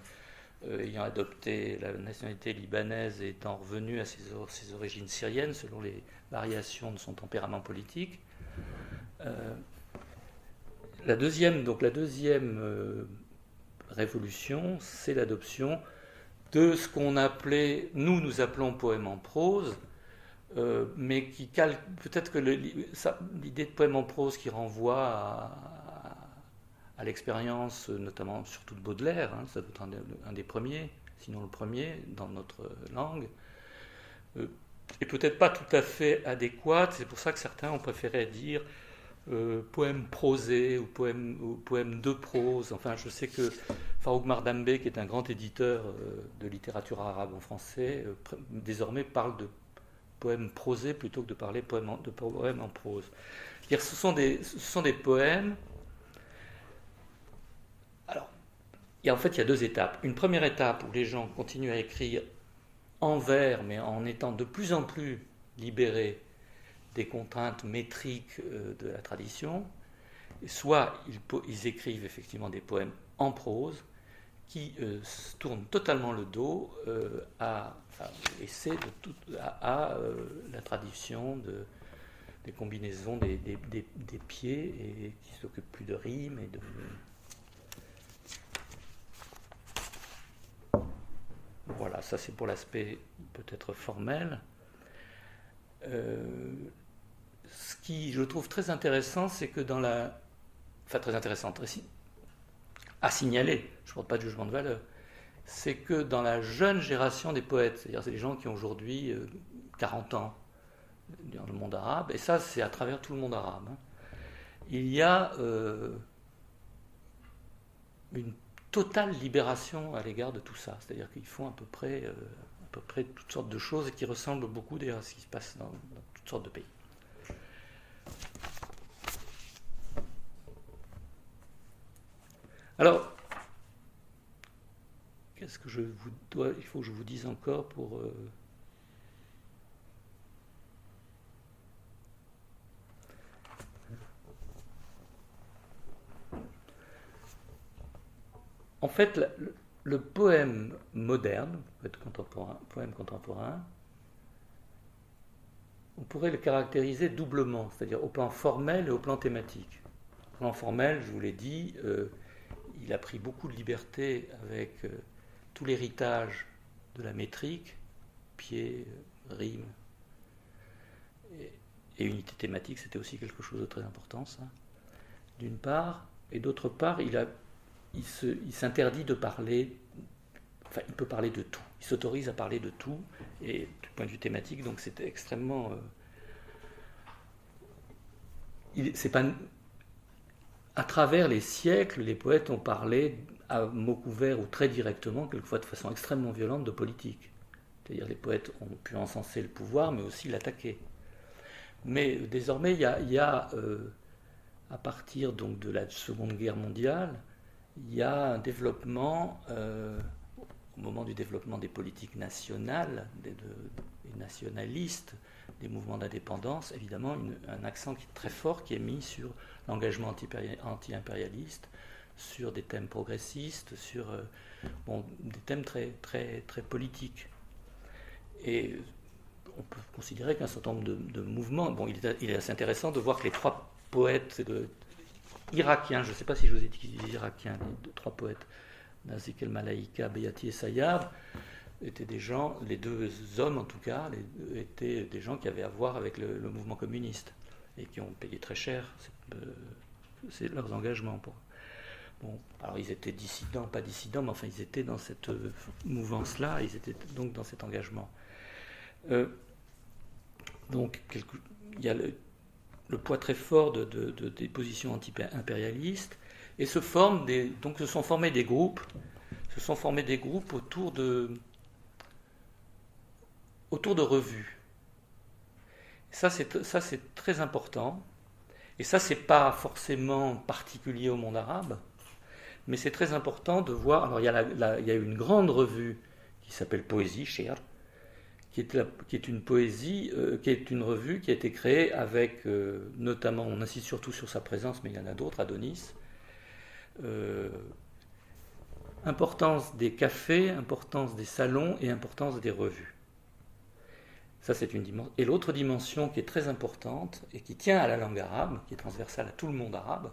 ayant adopté la nationalité libanaise et étant revenu à ses origines syriennes selon les variations de son tempérament politique. La deuxième révolution, c'est l'adoption de ce qu'on appelait, nous appelons poème en prose, mais qui calque, peut-être que l'idée de poème en prose qui renvoie à l'expérience, notamment surtout de Baudelaire, hein, ça doit être un des premiers, sinon le premier dans notre langue, est peut-être pas tout à fait adéquate. C'est pour ça que certains ont préféré dire poème prosé ou poème de prose. Enfin, je sais que Farouk Mardambe, qui est un grand éditeur de littérature arabe en français, désormais parle de poème prosé plutôt que de parler de poème en prose. C'est-à-dire, ce sont des poèmes. Alors, en fait, il y a deux étapes. Une première étape où les gens continuent à écrire en vers, mais en étant de plus en plus libérés des contraintes métriques de la tradition. Soit ils écrivent effectivement des poèmes en prose qui tournent totalement le dos à la tradition des combinaisons des pieds et qui ne s'occupent plus de rimes et de... Voilà, ça c'est pour l'aspect peut-être formel. Ce qui, je trouve très intéressant, c'est que dans la... Enfin, très intéressant, à signaler, je ne porte pas de jugement de valeur, c'est que dans la jeune génération des poètes, c'est-à-dire c'est les gens qui ont aujourd'hui 40 ans dans le monde arabe, et ça c'est à travers tout le monde arabe, hein, il y a une totale libération à l'égard de tout ça. C'est-à-dire qu'ils font à peu près toutes sortes de choses et qui ressemblent beaucoup d'ailleurs à ce qui se passe dans toutes sortes de pays. Alors, qu'est-ce que il faut que je vous dise encore pour... En fait, le poème moderne, poème contemporain, on pourrait le caractériser doublement, c'est-à-dire au plan formel et au plan thématique. Au plan formel, je vous l'ai dit, il a pris beaucoup de liberté avec tout l'héritage de la métrique, pied, rime, et unité thématique, c'était aussi quelque chose de très important, ça, d'une part, et d'autre part, il s'interdit de parler, enfin il peut parler de tout, il s'autorise à parler de tout, et du point de vue thématique, donc c'était extrêmement... c'est pas... À travers les siècles, les poètes ont parlé à mots couverts ou très directement, quelquefois de façon extrêmement violente, de politique. C'est-à-dire les poètes ont pu encenser le pouvoir, mais aussi l'attaquer. Mais désormais, il y a à partir donc de la Seconde Guerre mondiale, il y a un développement, au moment du développement des politiques nationales, et nationalistes, des mouvements d'indépendance, évidemment un accent qui est très fort qui est mis sur l'engagement anti-impérialiste, sur des thèmes progressistes, sur des thèmes très, très, très politiques. Et on peut considérer qu'un certain nombre de mouvements... il est assez intéressant de voir que les trois poètes irakiens, je ne sais pas si je vous ai dit qu'ils étaient irakiens, les trois poètes, Nazik el-Malaïka, Beyati et Sayyab, étaient des gens, les deux hommes en tout cas, étaient des gens qui avaient à voir avec le mouvement communiste et qui ont payé très cher leurs engagements. Alors ils étaient dissidents, pas dissidents, mais enfin ils étaient dans cette mouvance-là, ils étaient donc dans cet engagement. Donc il y a le poids très fort des positions anti-impérialistes, et se sont formés des groupes autour de revues. Ça c'est très important, et ça c'est pas forcément particulier au monde arabe, mais c'est très important de voir. Alors il y a une grande revue qui s'appelle Poésie, Shir, qui est une poésie, qui est une revue qui a été créée avec, notamment, on insiste surtout sur sa présence, mais il y en a d'autres, Adonis. Importance des cafés, importance des salons et importance des revues. Ça, c'est une dimension. Et l'autre dimension qui est très importante et qui tient à la langue arabe, qui est transversale à tout le monde arabe,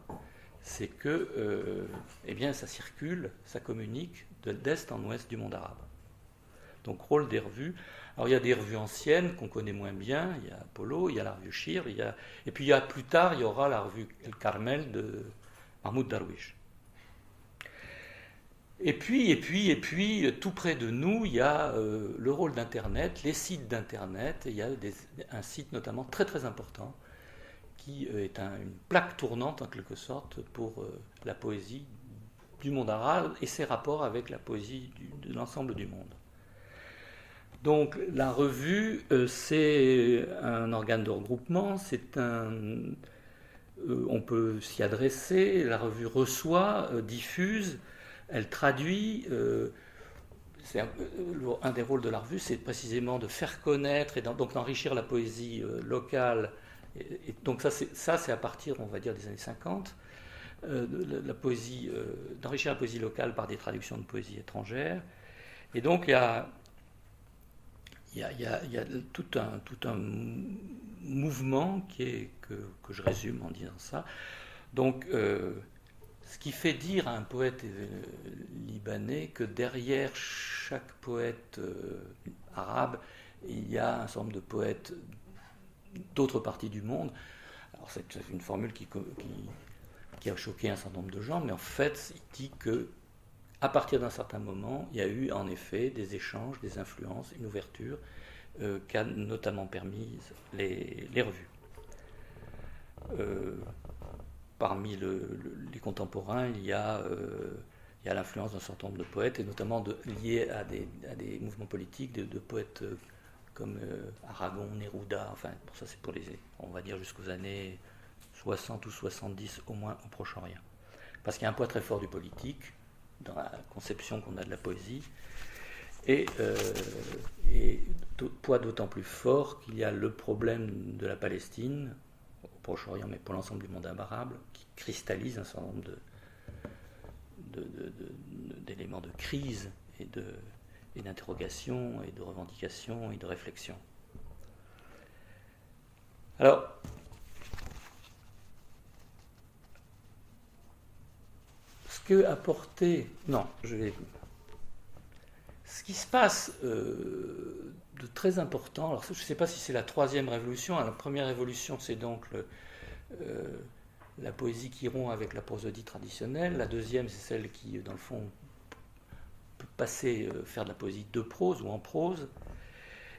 c'est que ça circule, ça communique d'est en ouest du monde arabe. Donc, rôle des revues. Alors, il y a des revues anciennes qu'on connaît moins bien. Il y a Apollo, il y a la revue Shir, et puis plus tard, il y aura la revue El Carmel de Mahmoud Darwish. Et puis, tout près de nous, il y a le rôle d'Internet, les sites d'Internet. Il y a un site notamment très très important qui est une plaque tournante en quelque sorte pour la poésie du monde arabe et ses rapports avec la poésie de l'ensemble du monde. Donc la revue, c'est un organe de regroupement, on peut s'y adresser, la revue reçoit, diffuse, elle traduit. Un des rôles de la revue, c'est précisément de faire connaître et donc d'enrichir la poésie locale. Et donc ça c'est à partir, on va dire, des années 50, d'enrichir la poésie locale par des traductions de poésie étrangère. Et donc il y a tout un mouvement que je résume en disant ça. Donc, ce qui fait dire à un poète libanais que derrière chaque poète arabe, il y a un certain nombre de poètes d'autres parties du monde. Alors, c'est une formule qui a choqué un certain nombre de gens, mais en fait, il dit que à partir d'un certain moment, il y a eu en effet des échanges, des influences, une ouverture qu'a notamment permis les revues. Parmi les contemporains, il y a l'influence d'un certain nombre de poètes, et notamment liés à des mouvements politiques de poètes comme Aragon, Neruda, enfin, pour ça c'est on va dire jusqu'aux années 60 ou 70 au moins au Proche-Orient. Parce qu'il y a un poids très fort du politique, dans la conception qu'on a de la poésie, et poids d'autant plus fort qu'il y a le problème de la Palestine, au Proche-Orient, mais pour l'ensemble du monde arabe, qui cristallise un certain nombre d'éléments de crise et d'interrogation et de revendication et de réflexion. Alors, ce qui se passe de très important, alors je ne sais pas si c'est la troisième révolution. La première révolution, c'est donc la poésie qui rompt avec la prosodie traditionnelle. La deuxième, c'est celle qui, dans le fond, peut faire de la poésie de prose ou en prose.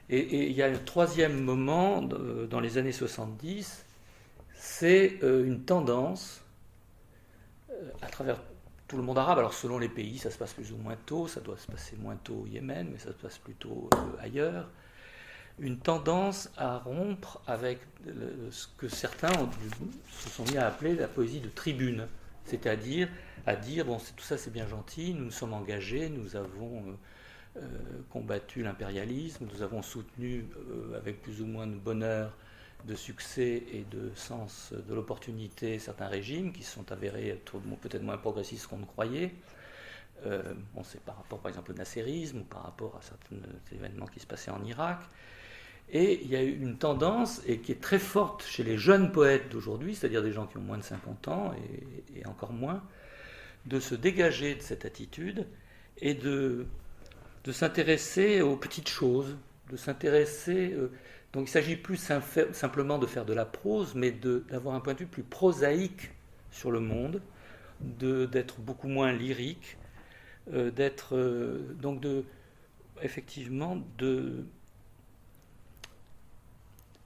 Et il y a un troisième moment, dans les années 70, c'est une tendance à travers tout le monde arabe. Alors selon les pays, ça se passe plus ou moins tôt, ça doit se passer moins tôt au Yémen, mais ça se passe plutôt ailleurs. Une tendance à rompre avec ce que certains se sont mis à appeler la poésie de tribune, c'est-à-dire à dire, bon, tout ça c'est bien gentil, nous nous sommes engagés, nous avons combattu l'impérialisme, nous avons soutenu avec plus ou moins de bonheur, de succès et de sens de l'opportunité certains régimes qui se sont avérés être peut-être moins progressistes qu'on ne croyait. C'est par rapport par exemple au nasserisme ou par rapport à certains événements qui se passaient en Irak. Et il y a eu une tendance, et qui est très forte chez les jeunes poètes d'aujourd'hui, c'est-à-dire des gens qui ont moins de 50 ans et encore moins, de se dégager de cette attitude et de s'intéresser aux petites choses, de s'intéresser... donc il ne s'agit plus simplement de faire de la prose, mais d'avoir un point de vue plus prosaïque sur le monde, d'être beaucoup moins lyrique, effectivement,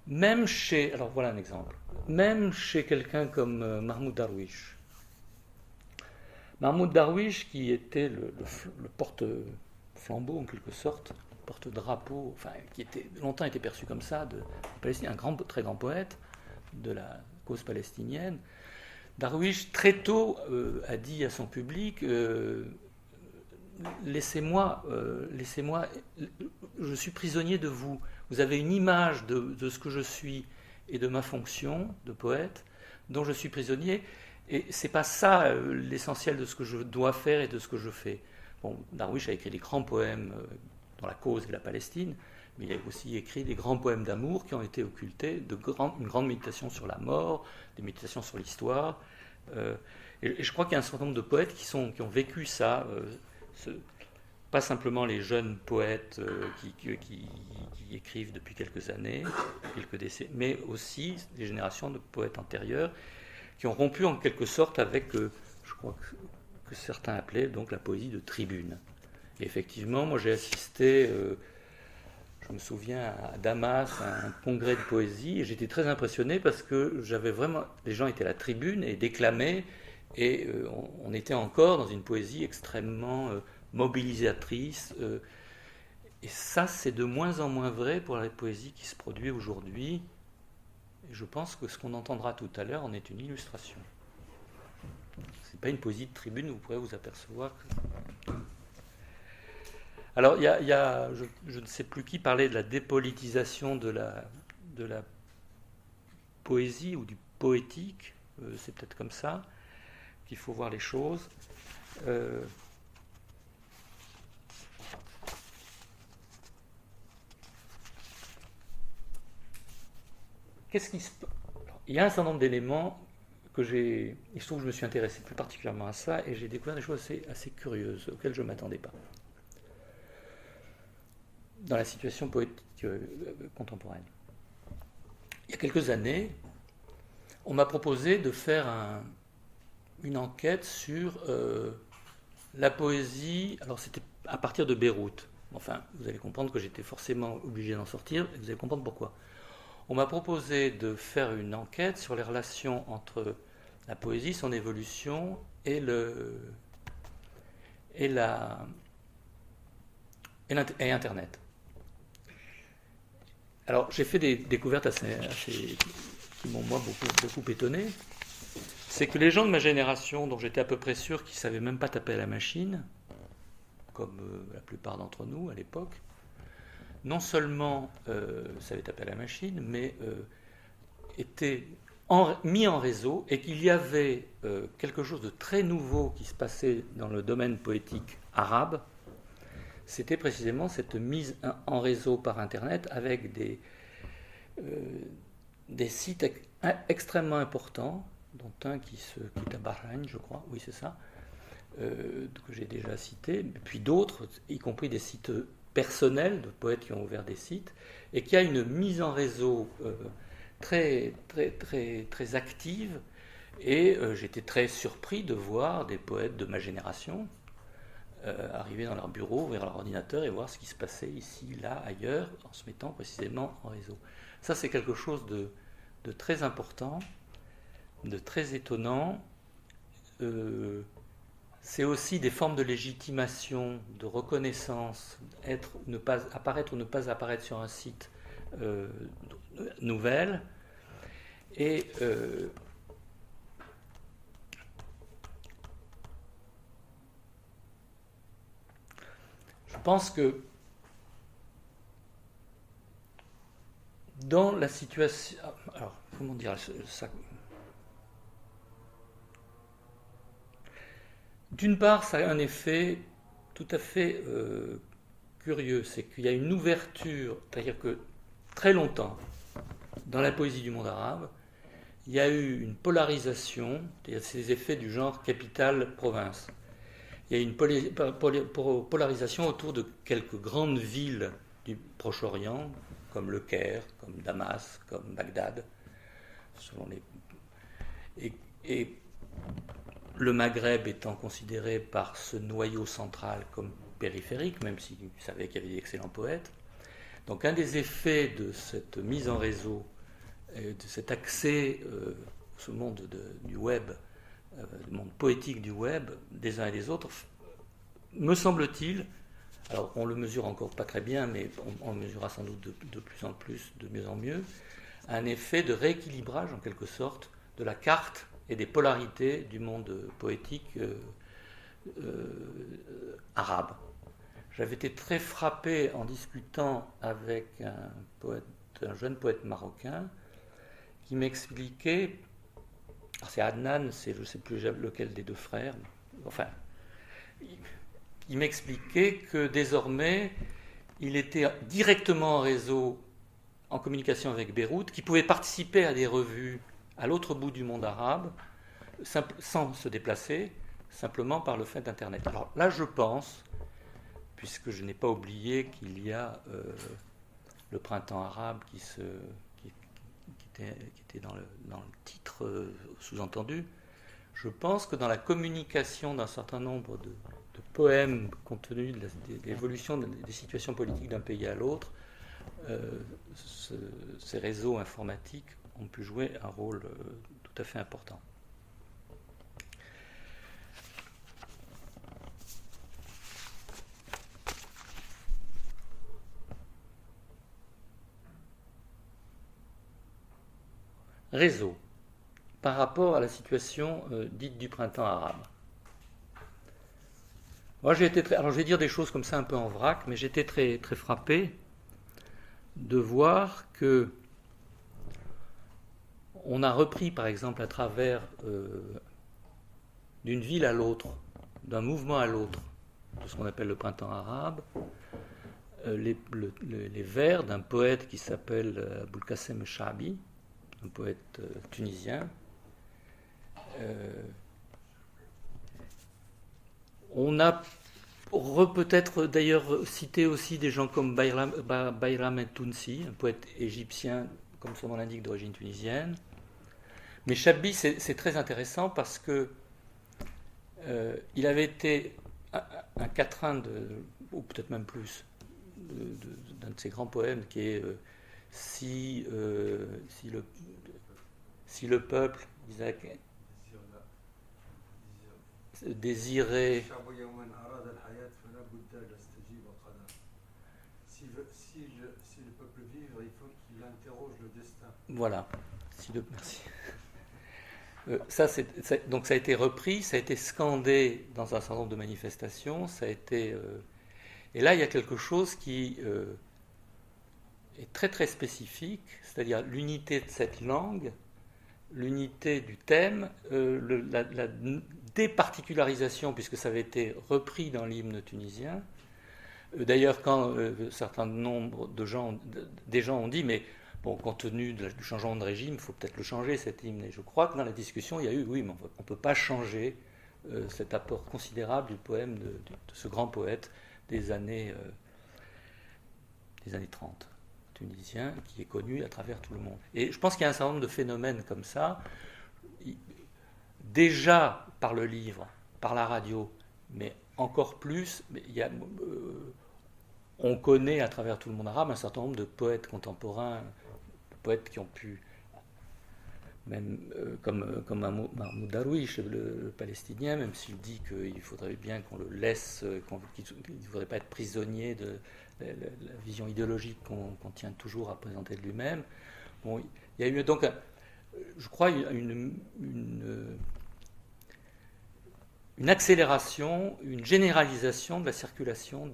même chez... Alors voilà un exemple. Même chez quelqu'un comme Mahmoud Darwish. Mahmoud Darwish, qui était le porte-flambeau en quelque sorte, porte-drapeau, enfin, qui longtemps été perçu comme ça, de Palestine, un très grand poète de la cause palestinienne. Darwish, très tôt, a dit à son public laissez-moi, je suis prisonnier de vous. Vous avez une image de ce que je suis et de ma fonction de poète dont je suis prisonnier, et c'est pas ça l'essentiel de ce que je dois faire et de ce que je fais. Bon, Darwish a écrit des grands poèmes dans la cause de la Palestine, mais il a aussi écrit des grands poèmes d'amour qui ont été occultés, une grande méditation sur la mort, des méditations sur l'histoire. Et je crois qu'il y a un certain nombre de poètes qui ont vécu ça, pas simplement les jeunes poètes qui écrivent depuis quelques années, quelques décennies, mais aussi des générations de poètes antérieurs qui ont rompu en quelque sorte avec, je crois que certains appelaient donc la poésie de tribune. Et effectivement, moi j'ai assisté, je me souviens, à Damas, à un congrès de poésie, et j'étais très impressionné parce que les gens étaient à la tribune et déclamaient, et on était encore dans une poésie extrêmement mobilisatrice. Et ça, c'est de moins en moins vrai pour la poésie qui se produit aujourd'hui. Et je pense que ce qu'on entendra tout à l'heure en est une illustration. Ce n'est pas une poésie de tribune, vous pourrez vous apercevoir que... Alors, je ne sais plus qui parlait de la dépolitisation de la poésie ou du poétique. C'est peut-être comme ça qu'il faut voir les choses. Il y a un certain nombre d'éléments il se trouve que je me suis intéressé plus particulièrement à ça, et j'ai découvert des choses assez curieuses auxquelles je ne m'attendais pas dans la situation poétique contemporaine. Il y a quelques années, on m'a proposé de faire une enquête sur la poésie. Alors c'était à partir de Beyrouth. Enfin, vous allez comprendre que j'étais forcément obligé d'en sortir, et vous allez comprendre pourquoi. On m'a proposé de faire une enquête sur les relations entre la poésie, son évolution et Internet. Alors, j'ai fait des découvertes qui m'ont, moi, beaucoup étonné. C'est que les gens de ma génération, dont j'étais à peu près sûr qu'ils ne savaient même pas taper à la machine, comme la plupart d'entre nous à l'époque, non seulement savaient taper à la machine, mais étaient mis en réseau, et qu'il y avait quelque chose de très nouveau qui se passait dans le domaine poétique arabe. C'était précisément cette mise en réseau par Internet avec des sites extrêmement importants, dont un qui est à Bahreïn, je crois, oui c'est ça, que j'ai déjà cité, puis d'autres, y compris des sites personnels de poètes qui ont ouvert des sites, et qui a une mise en réseau très active, et j'étais très surpris de voir des poètes de ma génération arriver dans leur bureau, ouvrir leur ordinateur et voir ce qui se passait ici, là, ailleurs, en se mettant précisément en réseau. Ça, c'est quelque chose de très important, de très étonnant. C'est aussi des formes de légitimation, de reconnaissance, apparaître ou ne pas apparaître sur un site nouvelle. Et je pense que dans la situation... Alors, comment dire ça? D'une part, ça a un effet tout à fait curieux, c'est qu'il y a une ouverture, c'est-à-dire que très longtemps, dans la poésie du monde arabe, il y a eu une polarisation, c'est-à-dire ces effets du genre capitale-province. Il y a une polarisation autour de quelques grandes villes du Proche-Orient, comme Le Caire, comme Damas, comme Bagdad, selon les... Et le Maghreb étant considéré par ce noyau central comme périphérique, même s'il savait qu'il y avait d'excellents poètes. Donc un des effets de cette mise en réseau, de cet accès à ce monde du web, du monde poétique du web, des uns et des autres, me semble-t-il, alors on le mesure encore pas très bien, mais on le mesurera sans doute de plus en plus, de mieux en mieux, un effet de rééquilibrage en quelque sorte de la carte et des polarités du monde poétique arabe. J'avais été très frappé en discutant avec un jeune poète marocain qui m'expliquait, c'est Adnan, je ne sais plus lequel des deux frères, enfin, il m'expliquait que désormais il était directement en réseau, en communication avec Beyrouth, qui pouvait participer à des revues à l'autre bout du monde arabe, sans se déplacer, simplement par le fait d'Internet. Alors là, je pense, puisque je n'ai pas oublié qu'il y a le printemps arabe qui était dans le titre sous-entendu, je pense que dans la communication d'un certain nombre de poèmes compte tenu de l'évolution des situations politiques d'un pays à l'autre, ces réseaux informatiques ont pu jouer un rôle tout à fait important. Réseau, par rapport à la situation dite du printemps arabe. Moi, alors je vais dire des choses comme ça un peu en vrac, mais j'étais très, très frappé de voir que on a repris, par exemple, à travers d'une ville à l'autre, d'un mouvement à l'autre, de ce qu'on appelle le printemps arabe, les vers d'un poète qui s'appelle Aboulkassem Chaabi, un poète tunisien. On a peut-être d'ailleurs cité aussi des gens comme Bayram Tounsi, un poète égyptien, comme son nom l'indique, d'origine tunisienne. Mais Chaabi, c'est très intéressant parce que il avait été un quatrain, ou peut-être même plus, d'un de ses grands poèmes qui est si le peuple, Isaac, désirait si le peuple vivre, il faut qu'il interroge le destin. Voilà. Merci. Donc ça a été repris, ça a été scandé dans un certain nombre de manifestations, ça a été... et là, il y a quelque chose qui est très très spécifique, c'est-à-dire l'unité de cette langue, l'unité du thème, la départicularisation, puisque ça avait été repris dans l'hymne tunisien. D'ailleurs, quand un certain nombre des gens ont dit, mais bon, compte tenu du changement de régime, il faut peut-être le changer, cet hymne. Et je crois que dans la discussion, il y a eu, oui, mais on ne peut pas changer cet apport considérable du poème de ce grand poète des années 30, tunisien, qui est connu à travers tout le monde. Et je pense qu'il y a un certain nombre de phénomènes comme ça, déjà par le livre, par la radio, mais encore plus, on connaît à travers tout le monde arabe un certain nombre de poètes contemporains, poètes qui ont pu, même comme Mahmoud Darwish, le palestinien, même s'il dit qu'il faudrait bien qu'on le laisse, qu'il ne faudrait pas être prisonnier de la vision idéologique qu'on tient toujours à présenter de lui-même. Bon, il y a eu donc, je crois, une accélération, une généralisation de la circulation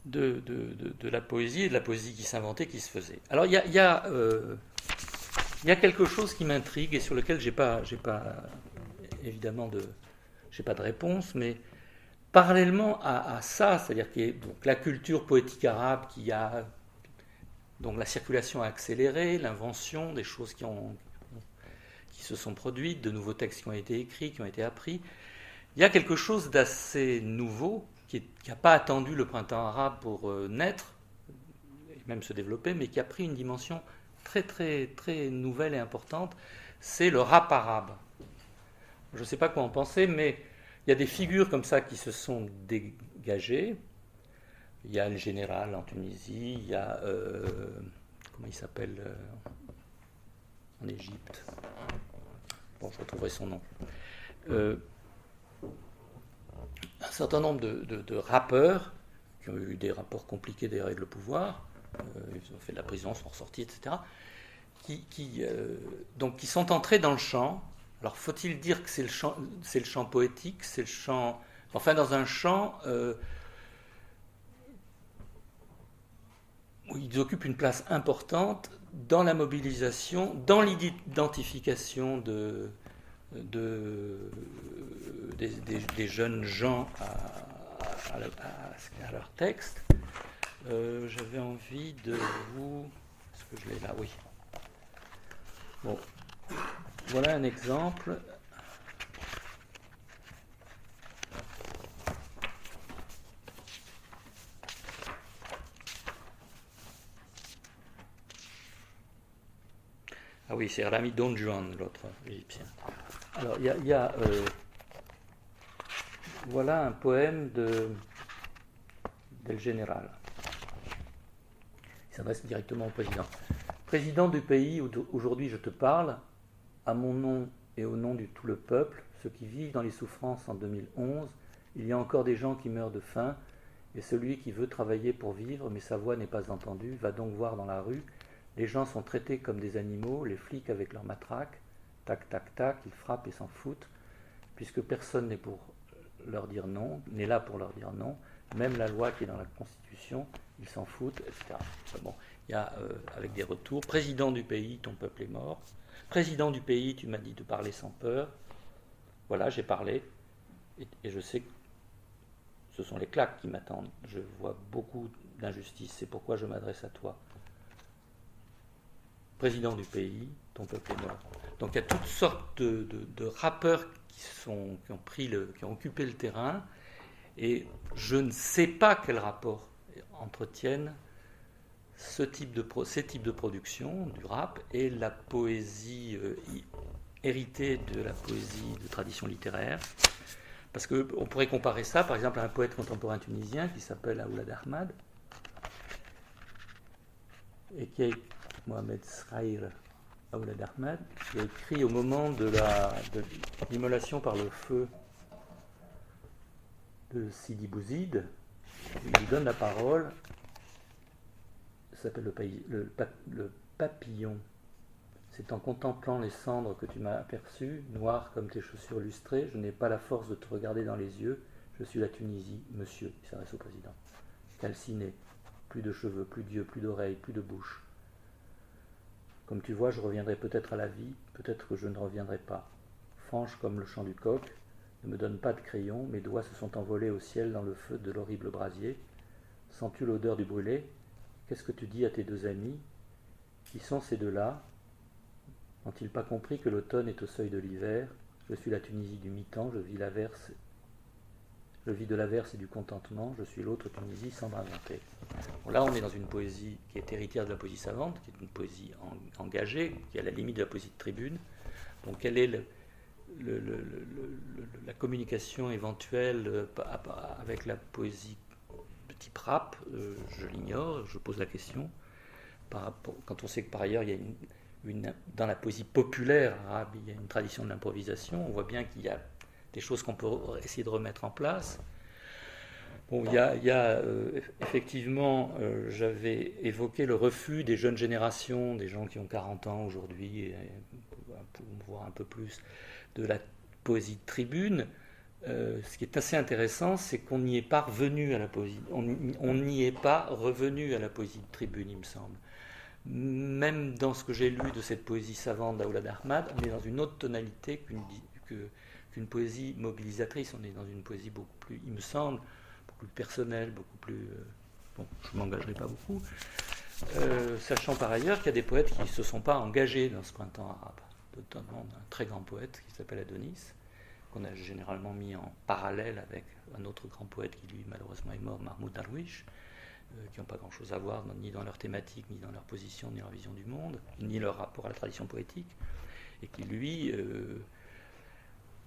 de la poésie et de la poésie qui s'inventait, qui se faisait. Alors il y a quelque chose qui m'intrigue et sur lequel j'ai pas évidemment j'ai pas de réponse, mais parallèlement à ça, c'est-à-dire que donc la culture poétique arabe donc la circulation a accéléré, l'invention, des choses qui se sont produites, de nouveaux textes qui ont été écrits, qui ont été appris. Il y a quelque chose d'assez nouveau qui n'a pas attendu le printemps arabe pour naître et même se développer, mais qui a pris une dimension très très très nouvelle et importante. C'est le rap arabe. Je ne sais pas quoi en penser, mais il y a des figures comme ça qui se sont dégagées. Il y a le général en Tunisie, il y a comment il s'appelle en Égypte. Bon, je retrouverai son nom. Un certain nombre de rappeurs qui ont eu des rapports compliqués d'ailleurs avec le pouvoir, ils ont fait de la prison, sont ressortis, etc., donc qui sont entrés dans le chant. Alors faut-il dire que c'est le chant poétique, c'est le chant, enfin dans un chant où ils occupent une place importante dans la mobilisation, dans l'identification des jeunes gens à leur texte. J'avais envie de vous... Est-ce que je l'ai là? Oui. Bon. Voilà un exemple. Ah oui, c'est Rami Don Juan, l'autre égyptien. Alors, il y a voilà un poème d'El Général. Il s'adresse directement au président. Président du pays où aujourd'hui je te parle, à mon nom et au nom de tout le peuple, ceux qui vivent dans les souffrances en 2011, il y a encore des gens qui meurent de faim, et celui qui veut travailler pour vivre, mais sa voix n'est pas entendue, va donc voir dans la rue. Les gens sont traités comme des animaux, les flics avec leurs matraques, tac, tac, tac, ils frappent et s'en foutent, puisque personne n'est là pour leur dire non, même la loi qui est dans la Constitution, ils s'en foutent, etc. Enfin bon, il y a, avec des retours, président du pays, ton peuple est mort, président du pays, tu m'as dit de parler sans peur, voilà, j'ai parlé, et je sais que ce sont les claques qui m'attendent, je vois beaucoup d'injustice, c'est pourquoi je m'adresse à toi. Président du pays, ton peuple est mort. Donc il y a toutes sortes de rappeurs qui ont occupé le terrain, et je ne sais pas quel rapport entretiennent ces types de production, du rap, et la poésie héritée de la poésie de tradition littéraire. Parce qu'on pourrait comparer ça, par exemple, à un poète contemporain tunisien qui s'appelle Oulad Ahmad, et qui a Mohamed Sraïr Oulad Ahmad, qui a écrit au moment de l'immolation par le feu de Sidi Bouzid. Il lui donne la parole. Ça s'appelle le papillon. C'est en contemplant les cendres que tu m'as aperçu, noir comme tes chaussures lustrées, je n'ai pas la force de te regarder dans les yeux. Je suis la Tunisie, monsieur, il s'adresse au président. Calciné, plus de cheveux, plus d'yeux, plus d'oreilles, plus de bouche. Comme tu vois, je reviendrai peut-être à la vie, peut-être que je ne reviendrai pas. Franche comme le chant du coq, ne me donne pas de crayon, mes doigts se sont envolés au ciel dans le feu de l'horrible brasier. Sens-tu l'odeur du brûlé? Qu'est-ce que tu dis à tes deux amis? Qui sont ces deux-là? N'ont-ils pas compris que l'automne est au seuil de l'hiver? Je suis la Tunisie du mi-temps, je vis de l'averse et du contentement, je suis l'autre Tunisie sans inventer. Bon, là, on est dans une poésie qui est héritière de la poésie savante, qui est une poésie engagée, qui est à la limite de la poésie de tribune. Donc, quelle est la communication éventuelle avec la poésie de type rap? Je l'ignore, je pose la question. Quand on sait que par ailleurs, il y a dans la poésie populaire arabe, il y a une tradition de l'improvisation, on voit bien qu'il y a des choses qu'on peut essayer de remettre en place. Bon, il y a effectivement, j'avais évoqué le refus des jeunes générations, des gens qui ont 40 ans aujourd'hui, pour voir un peu plus de la poésie de tribune. ce qui est assez intéressant, c'est qu'on n'y est pas revenu à la poésie. On n'y est pas revenu à la poésie de tribune, il me semble. Même dans ce que j'ai lu de cette poésie savante d'Aoulad Ahmad, on est dans une autre tonalité qu'une poésie mobilisatrice. On est dans une poésie beaucoup plus, il me semble, beaucoup plus personnelle, beaucoup plus... bon, je ne m'engagerai pas beaucoup. Sachant par ailleurs qu'il y a des poètes qui ne se sont pas engagés dans ce printemps arabe, notamment un très grand poète qui s'appelle Adonis, qu'on a généralement mis en parallèle avec un autre grand poète qui lui malheureusement est mort, Mahmoud Darwish, qui n'ont pas grand-chose à voir ni dans leur thématique, ni dans leur position, ni leur vision du monde, ni leur rapport à la tradition poétique, et qui lui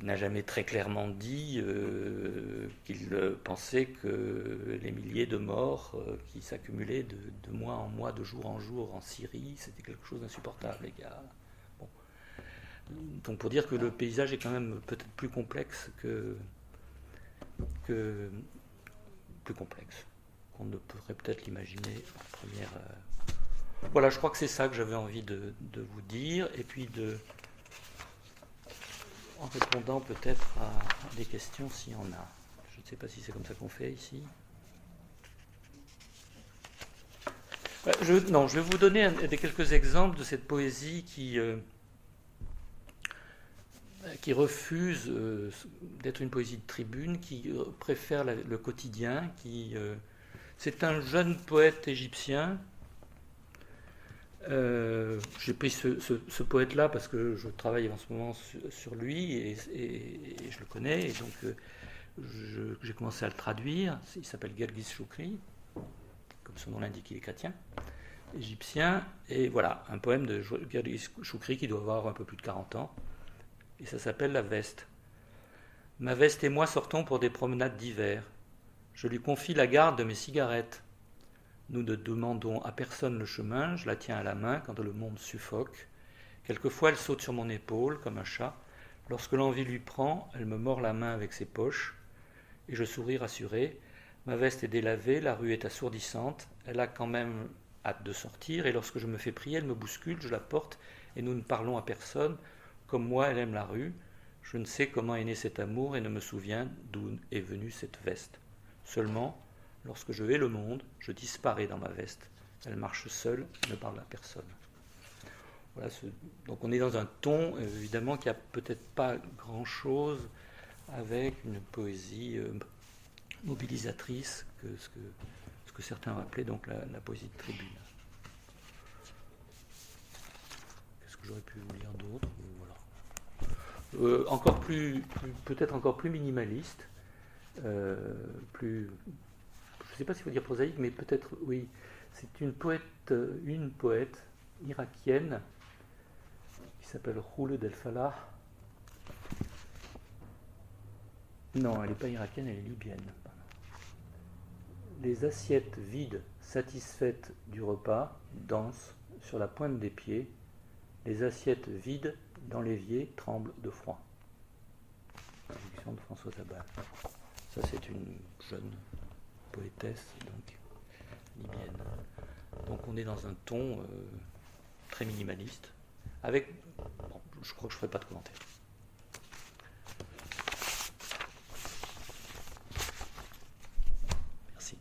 n'a jamais très clairement dit qu'il pensait que les milliers de morts qui s'accumulaient de mois en mois, de jour en jour en Syrie, c'était quelque chose d'insupportable, les gars. Bon. Donc pour dire que le paysage est quand même peut-être plus complexe plus complexe qu'on ne pourrait peut-être l'imaginer en première. Voilà, je crois que c'est ça que j'avais envie de vous dire, et puis en répondant peut-être à des questions s'il y en a. Je ne sais pas si c'est comme ça qu'on fait ici. Je vais vous donner quelques exemples de cette poésie qui refuse d'être une poésie de tribune, qui préfère le quotidien. C'est un jeune poète égyptien. J'ai pris ce poète-là parce que je travaille en ce moment sur lui et je le connais, et donc j'ai commencé à le traduire. Il s'appelle Gergis Choukri, comme son nom l'indique, il est chrétien, égyptien, et voilà, un poème de Gergis Choukri qui doit avoir un peu plus de 40 ans, et ça s'appelle La Veste. Ma veste et moi sortons pour des promenades d'hiver. Je lui confie la garde de mes cigarettes. Nous ne demandons à personne le chemin, je la tiens à la main quand le monde suffoque. Quelquefois elle saute sur mon épaule comme un chat. Lorsque l'envie lui prend, elle me mord la main avec ses poches, et je souris rassuré. Ma veste est délavée, la rue est assourdissante, elle a quand même hâte de sortir, et lorsque je me fais prier, elle me bouscule, je la porte, et nous ne parlons à personne. Comme moi, elle aime la rue. Je ne sais comment est né cet amour et ne me souviens d'où est venue cette veste. Seulement, lorsque je hais le monde, je disparais dans ma veste. Elle marche seule, ne parle à personne. Voilà, donc on est dans un ton, évidemment, qui n'a peut-être pas grand-chose avec une poésie mobilisatrice, ce que certains appelaient donc la poésie de tribune. Qu'est-ce que j'aurais pu vous lire d'autre ? Voilà. Peut-être encore plus minimaliste, plus... Je ne sais pas s'il faut dire prosaïque, mais peut-être, oui. C'est une poète irakienne qui s'appelle Khouloud El-Falah. Non, elle n'est pas irakienne, elle est libyenne. Les assiettes vides, satisfaites du repas, dansent sur la pointe des pieds. Les assiettes vides dans l'évier tremblent de froid. Traduction de François Zabal. Ça, c'est une jeune poétesse, donc libyenne. Donc on est dans un ton très minimaliste, avec... Bon, je crois que je ne ferai pas de commentaires. Merci.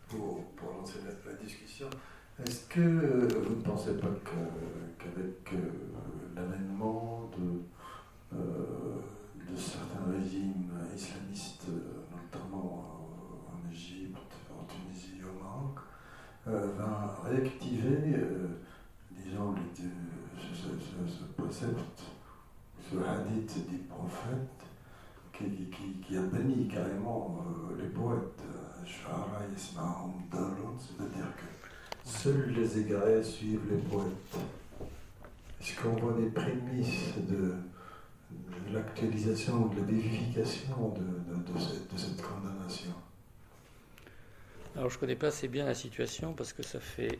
Pour lancer la discussion, est-ce que vous ne pensez pas qu'avec l'avènement de certains régimes islamistes, notamment en Égypte, en Tunisie, au Maroc, va réactiver, disons, ce précepte, ce hadith du prophète, qui a banni carrément les poètes, c'est-à-dire que seuls les égarés suivent les poètes. Est-ce qu'on voit des prémices l'actualisation, de la vivification de cette condamnation. Alors je ne connais pas assez bien la situation parce que ça fait...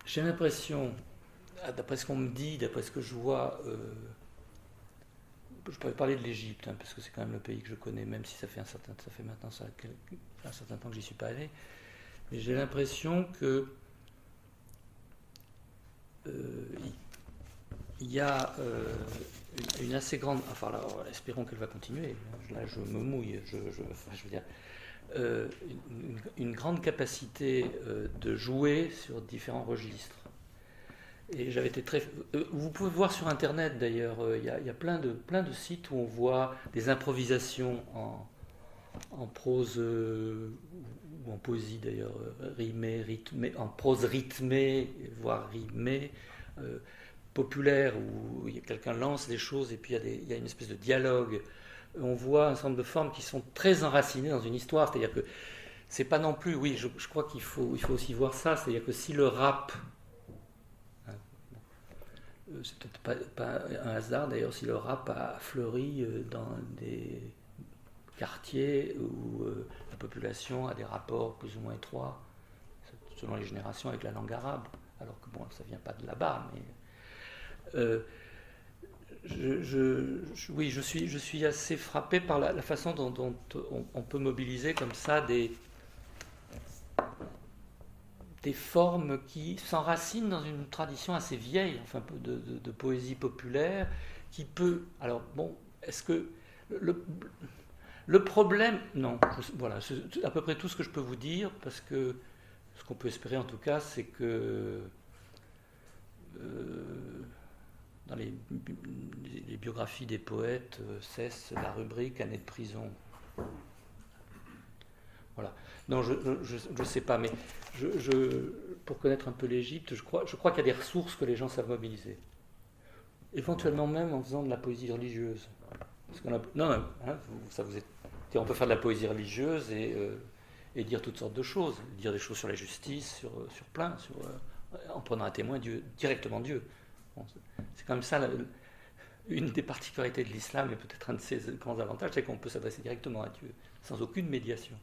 J'ai l'impression, d'après ce qu'on me dit, d'après ce que je vois, je pourrais parler de l'Égypte, hein, parce que c'est quand même le pays que je connais, même si ça fait maintenant un certain temps que j'y suis pas allé. Mais j'ai l'impression que il y a une assez grande... Enfin, là, espérons qu'elle va continuer. Là, je me mouille. Je veux dire, une grande capacité de jouer sur différents registres. Et j'avais été très... vous pouvez voir sur Internet, d'ailleurs, il y a plein de sites où on voit des improvisations en prose ou en poésie, d'ailleurs, rythmée, en prose rythmée, voire rimée, populaire, où quelqu'un lance des choses et puis il y a une espèce de dialogue. On voit un certain nombre de formes qui sont très enracinées dans une histoire, c'est-à-dire que c'est pas non plus, oui, je crois qu'il faut aussi voir ça, c'est-à-dire que si le rap, c'est peut-être pas un hasard d'ailleurs, si le rap a fleuri dans des quartiers où la population a des rapports plus ou moins étroits, selon les générations, avec la langue arabe, alors que bon, ça vient pas de là-bas, mais... oui, je suis assez frappé par la façon dont on peut mobiliser comme ça des formes qui s'enracinent dans une tradition assez vieille, enfin de poésie populaire, qui peut... Alors bon, est-ce que... Le problème... Non, voilà, c'est à peu près tout ce que je peux vous dire, parce que ce qu'on peut espérer en tout cas, c'est que... dans les biographies des poètes cesse la rubrique année de prison. Voilà. Non, je sais pas, mais pour connaître un peu l'Égypte, je crois qu'il y a des ressources que les gens savent mobiliser. Éventuellement même en faisant de la poésie religieuse. Parce qu'on a, non, hein, on peut faire de la poésie religieuse et dire toutes sortes de choses. Dire des choses sur la justice, sur plein, en prenant à témoin Dieu, directement Dieu. Bon, c'est quand même ça, une des particularités de l'islam, et peut-être un de ses grands avantages, c'est qu'on peut s'adresser directement à Dieu, sans aucune médiation.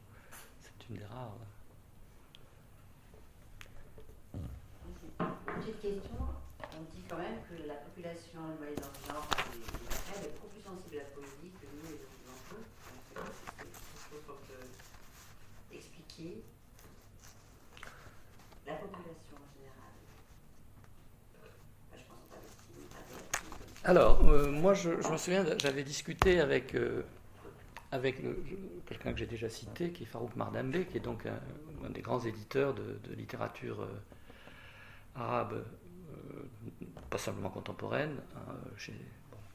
C'est une des rares. Petite question, on dit quand même que la population moyen-orient est beaucoup plus sensible à la poésie que nous, les occidentaux. Est-ce qu'on peut expliquer la population en général? Je pense en Palestine. Alors, moi, je me souviens, j'avais discuté avec quelqu'un que j'ai déjà cité, qui est Farouk Mardambe, qui est donc un des grands éditeurs de littérature arabe, pas simplement contemporaine,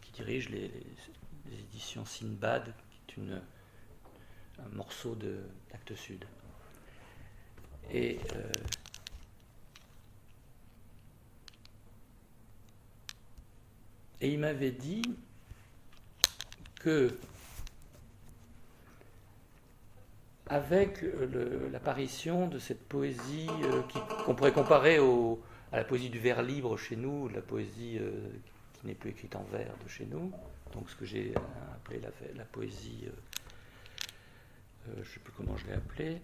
qui dirige les éditions Sinbad, qui est un morceau d'Actes Sud. Et il m'avait dit que avec l'apparition de cette poésie qu'on pourrait comparer à la poésie du vers libre chez nous, la poésie qui n'est plus écrite en vers de chez nous, donc ce que j'ai appelé la poésie, je ne sais plus comment je l'ai appelé,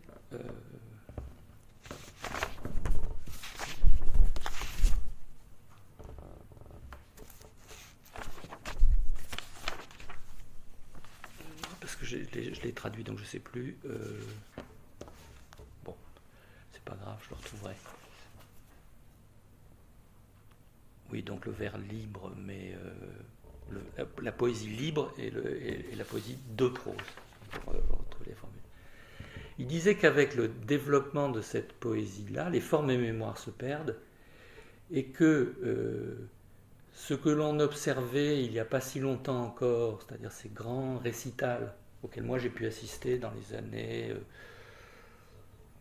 je l'ai traduit donc je ne sais plus. Bon, c'est pas grave, je le retrouverai. Oui, donc le vers libre, mais la poésie libre et la poésie de prose. On va retrouver les formules. Il disait qu'avec le développement de cette poésie-là, les formes et mémoires se perdent et que ce que l'on observait il n'y a pas si longtemps encore, c'est-à-dire ces grands récitals auxquels moi j'ai pu assister dans les années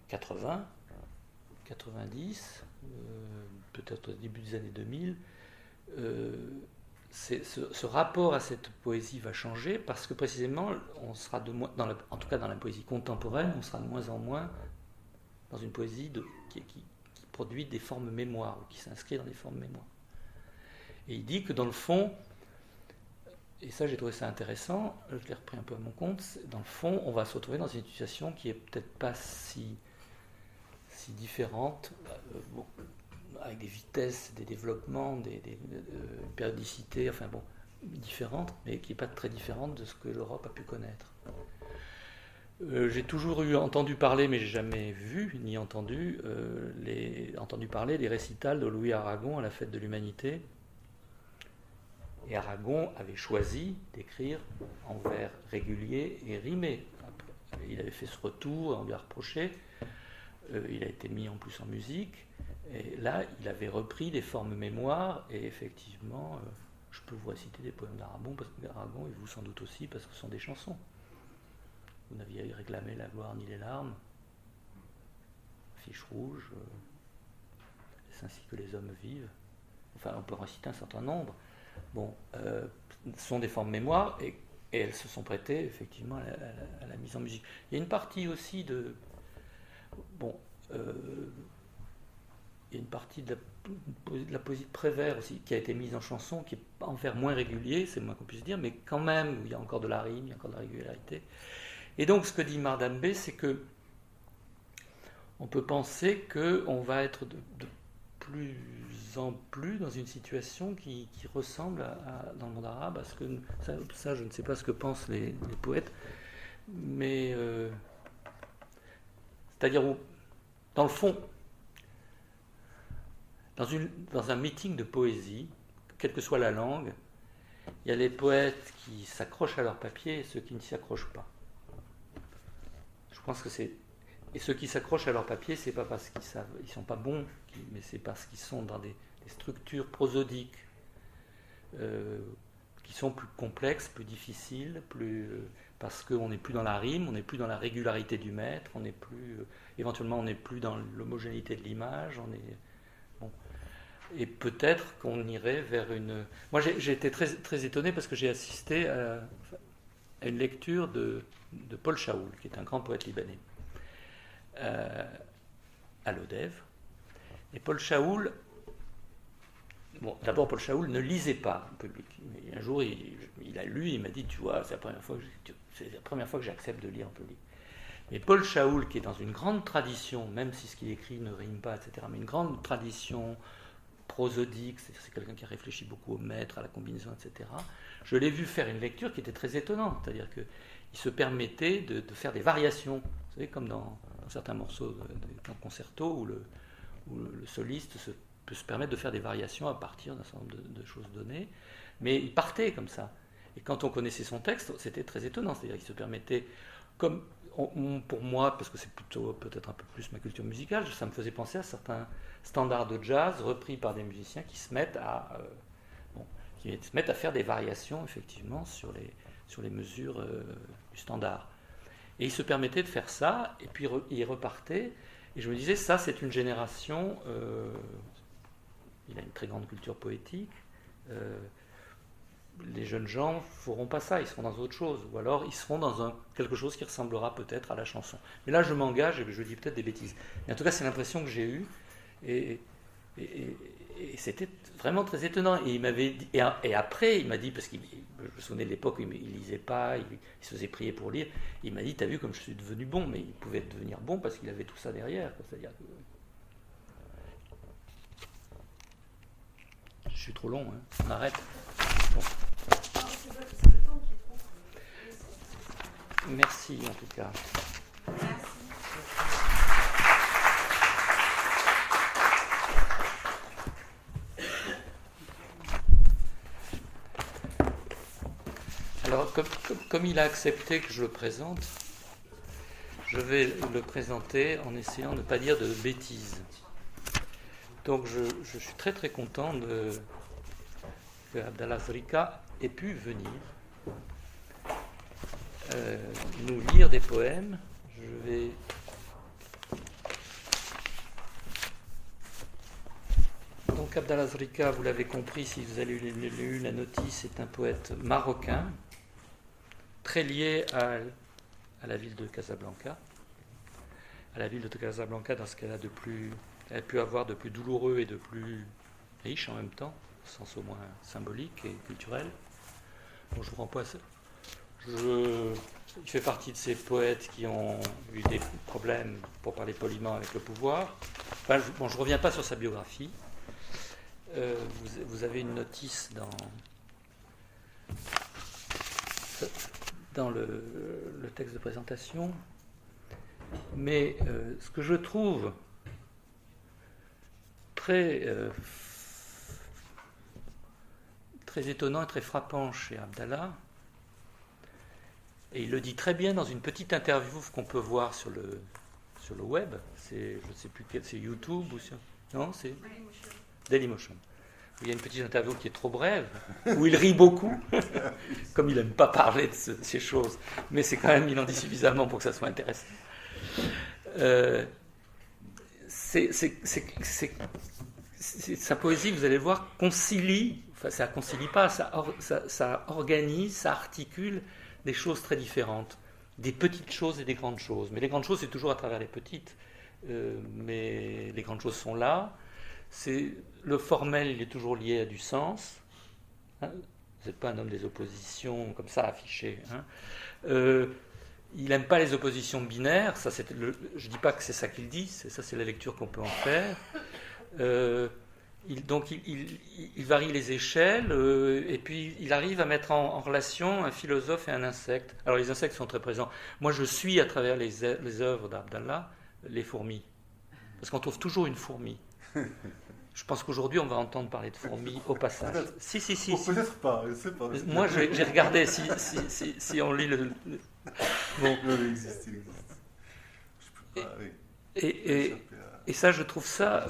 80, 90, peut-être au début des années 2000, ce rapport à cette poésie va changer parce que précisément, on sera en tout cas dans la poésie contemporaine, on sera de moins en moins dans une poésie qui produit des formes mémoire, ou qui s'inscrit dans des formes mémoire. Et il dit que dans le fond, et ça j'ai trouvé ça intéressant, je l'ai repris un peu à mon compte, dans le fond, on va se retrouver dans une situation qui est peut-être pas si différente, avec des vitesses, des développements, des périodicités, enfin bon, différentes, mais qui n'est pas très différente de ce que l'Europe a pu connaître. J'ai toujours entendu parler, mais j'ai jamais vu ni entendu parler des récitals de Louis Aragon à la Fête de l'Humanité. Et Aragon avait choisi d'écrire en vers réguliers et rimés. Il avait fait ce retour, on lui a reproché. Il a été mis en plus en musique. Et là, il avait repris des formes mémoire. Et effectivement, je peux vous réciter des poèmes d'Aragon, et vous sans doute aussi, parce que ce sont des chansons. Vous n'aviez réclamé la gloire ni les larmes. Fiche rouge. C'est ainsi que les hommes vivent. Enfin, on peut réciter un certain nombre. Bon, ce sont des formes mémoire et elles se sont prêtées effectivement à la mise en musique. Il y a une partie aussi de la poésie de Prévert aussi qui a été mise en chanson, qui est en vers moins régulier, c'est le moins qu'on puisse dire, mais quand même où il y a encore de la rime, il y a encore de la régularité. Et donc ce que dit Mardambé, c'est que on peut penser qu'on va être de plus en plus dans une situation qui ressemble dans le monde arabe à ce que ça je ne sais pas ce que pensent les poètes, mais c'est-à-dire où, dans le fond, dans un meeting de poésie, quelle que soit la langue, il y a les poètes qui s'accrochent à leur papier et ceux qui ne s'y accrochent pas. Je pense que c'est... Et ceux qui s'accrochent à leur papier, c'est pas parce qu'ils sont pas bons, mais c'est parce qu'ils sont dans des structures prosodiques qui sont plus complexes, plus difficiles, parce qu'on n'est plus dans la rime, on n'est plus dans la régularité du maître, éventuellement on n'est plus dans l'homogénéité de l'image, et peut-être qu'on irait vers une... Moi j'ai été très, très étonné parce que j'ai assisté à une lecture de Paul Chaoul, qui est un grand poète libanais, à l'Odève. Et Paul Chaoul, d'abord Paul Chaoul ne lisait pas en public. Mais un jour il a lu, il m'a dit, tu vois, c'est la première fois que j'accepte de lire en public. Mais Paul Chaoul, qui est dans une grande tradition, même si ce qu'il écrit ne rime pas, etc., mais une grande tradition prosodique, c'est quelqu'un qui a réfléchi beaucoup au maître, à la combinaison, etc., je l'ai vu faire une lecture qui était très étonnante, c'est-à-dire qu'il se permettait de faire des variations, vous savez, comme dans certains morceaux d'un concerto où le soliste peut se permettre de faire des variations à partir d'un certain nombre de choses données, mais il partait comme ça. Et quand on connaissait son texte, c'était très étonnant, c'est-à-dire qu'il se permettait, comme pour moi, parce que c'est plutôt peut-être un peu plus ma culture musicale, ça me faisait penser à certains standards de jazz repris par des musiciens qui se mettent à faire des variations effectivement sur les mesures du standard. Et il se permettait de faire ça, et puis il repartait. Et je me disais, ça c'est une génération, il a une très grande culture poétique, les jeunes gens ne feront pas ça, ils seront dans autre chose, ou alors ils seront dans quelque chose qui ressemblera peut-être à la chanson. Mais là je m'engage et je dis peut-être des bêtises. Mais en tout cas c'est l'impression que j'ai eue, et c'était vraiment très étonnant. Et il m'avait dit, et après il m'a dit, parce que je me souvenais de l'époque où il ne lisait pas, il se faisait prier pour lire, il m'a dit, t'as vu comme je suis devenu bon, mais il pouvait devenir bon parce qu'il avait tout ça derrière, quoi. C'est-à-dire que... Je suis trop long, hein. On arrête. Bon. Merci en tout cas. Alors, comme il a accepté que je le présente, je vais le présenter en essayant de ne pas dire de bêtises. Donc, je suis très très content que Abdallah Zrika ait pu venir nous lire des poèmes. Je vais... Donc, Donc Abdallah Zrika, vous l'avez compris si vous avez lu la notice, est un poète marocain, très lié à la ville de Casablanca. À la ville de Casablanca dans ce qu'elle a elle a pu avoir de plus douloureux et de plus riche en même temps, au sens au moins symbolique et culturel. Bon, je vous renvoie à ça. Il fait partie de ces poètes qui ont eu des problèmes, pour parler poliment, avec le pouvoir. Enfin, je ne reviens pas sur sa biographie. Vous avez une notice dans le texte de présentation. Mais ce que je trouve très étonnant et très frappant chez Abdallah, et il le dit très bien dans une petite interview qu'on peut voir sur le web, je ne sais plus quel, c'est YouTube ou sur... Non, c'est Dailymotion. Il y a une petite interview qui est trop brève, où il rit beaucoup, comme il n'aime pas parler de ces choses, mais c'est quand même, il en dit suffisamment pour que ça soit intéressant. Sa poésie, vous allez voir, concilie, enfin ça concilie pas, ça organise, ça articule des choses très différentes, des petites choses et des grandes choses. Mais les grandes choses, c'est toujours à travers les petites, mais les grandes choses sont là. Le formel, il est toujours lié à du sens. Hein, vous n'êtes pas un homme des oppositions comme ça affiché. Hein. Il n'aime pas les oppositions binaires. Ça, je ne dis pas que c'est ça qu'il dit. Ça, c'est la lecture qu'on peut en faire. Donc, il varie les échelles. Et puis, il arrive à mettre en relation un philosophe et un insecte. Alors, les insectes sont très présents. Moi, je suis, à travers les œuvres d'Abdallah, les fourmis. Parce qu'on trouve toujours une fourmi. Je pense qu'aujourd'hui, on va entendre parler de fourmis au passage. Peut-être. Si. Peut-être pas, je ne sais pas. Moi, j'ai regardé si on lit le... Bon. Il existe. Je peux pas, oui. Et ça, je trouve ça...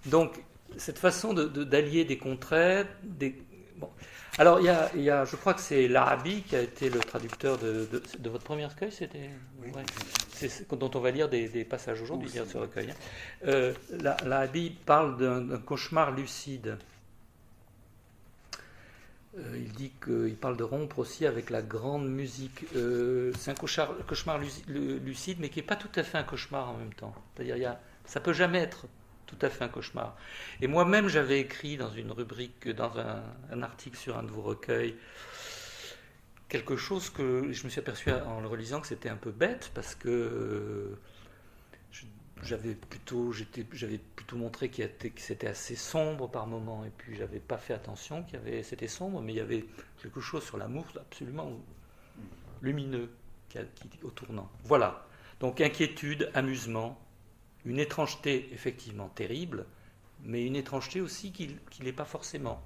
donc, cette façon d'allier des contraires... Bon. Alors, il y a, je crois que c'est l'Arabi qui a été le traducteur de votre premier recueil, c'était... Oui. Ouais. C'est dont on va lire des passages aujourd'hui, lire ce recueil. Hein. L'Arabi parle d'un cauchemar lucide. Il dit qu'il parle de rompre aussi avec la grande musique. C'est un cauchemar lucide, mais qui n'est pas tout à fait un cauchemar en même temps. C'est-à-dire, ça ne peut jamais être tout à fait un cauchemar. Et moi-même, j'avais écrit dans une rubrique, dans un article sur un de vos recueils, quelque chose que je me suis aperçu en le relisant que c'était un peu bête, parce que j'avais plutôt montré que c'était assez sombre par moments, et puis j'avais pas fait attention c'était sombre, mais il y avait quelque chose sur l'amour absolument lumineux qui au tournant. Voilà. Donc inquiétude, amusement, une étrangeté effectivement terrible, mais une étrangeté aussi qui n'est pas forcément.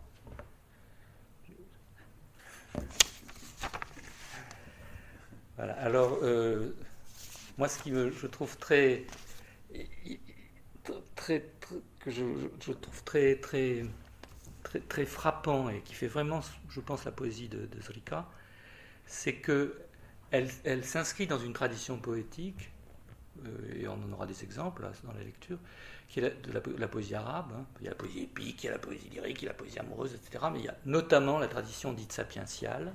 Voilà. Alors, moi, ce qui je trouve très frappant et qui fait vraiment, je pense, la poésie de Zrika, c'est que elle s'inscrit dans une tradition poétique, et on en aura des exemples là, dans la lecture, qui est de la poésie arabe. Hein. Il y a la poésie épique, il y a la poésie lyrique, il y a la poésie amoureuse, etc. Mais il y a notamment la tradition dite sapientiale,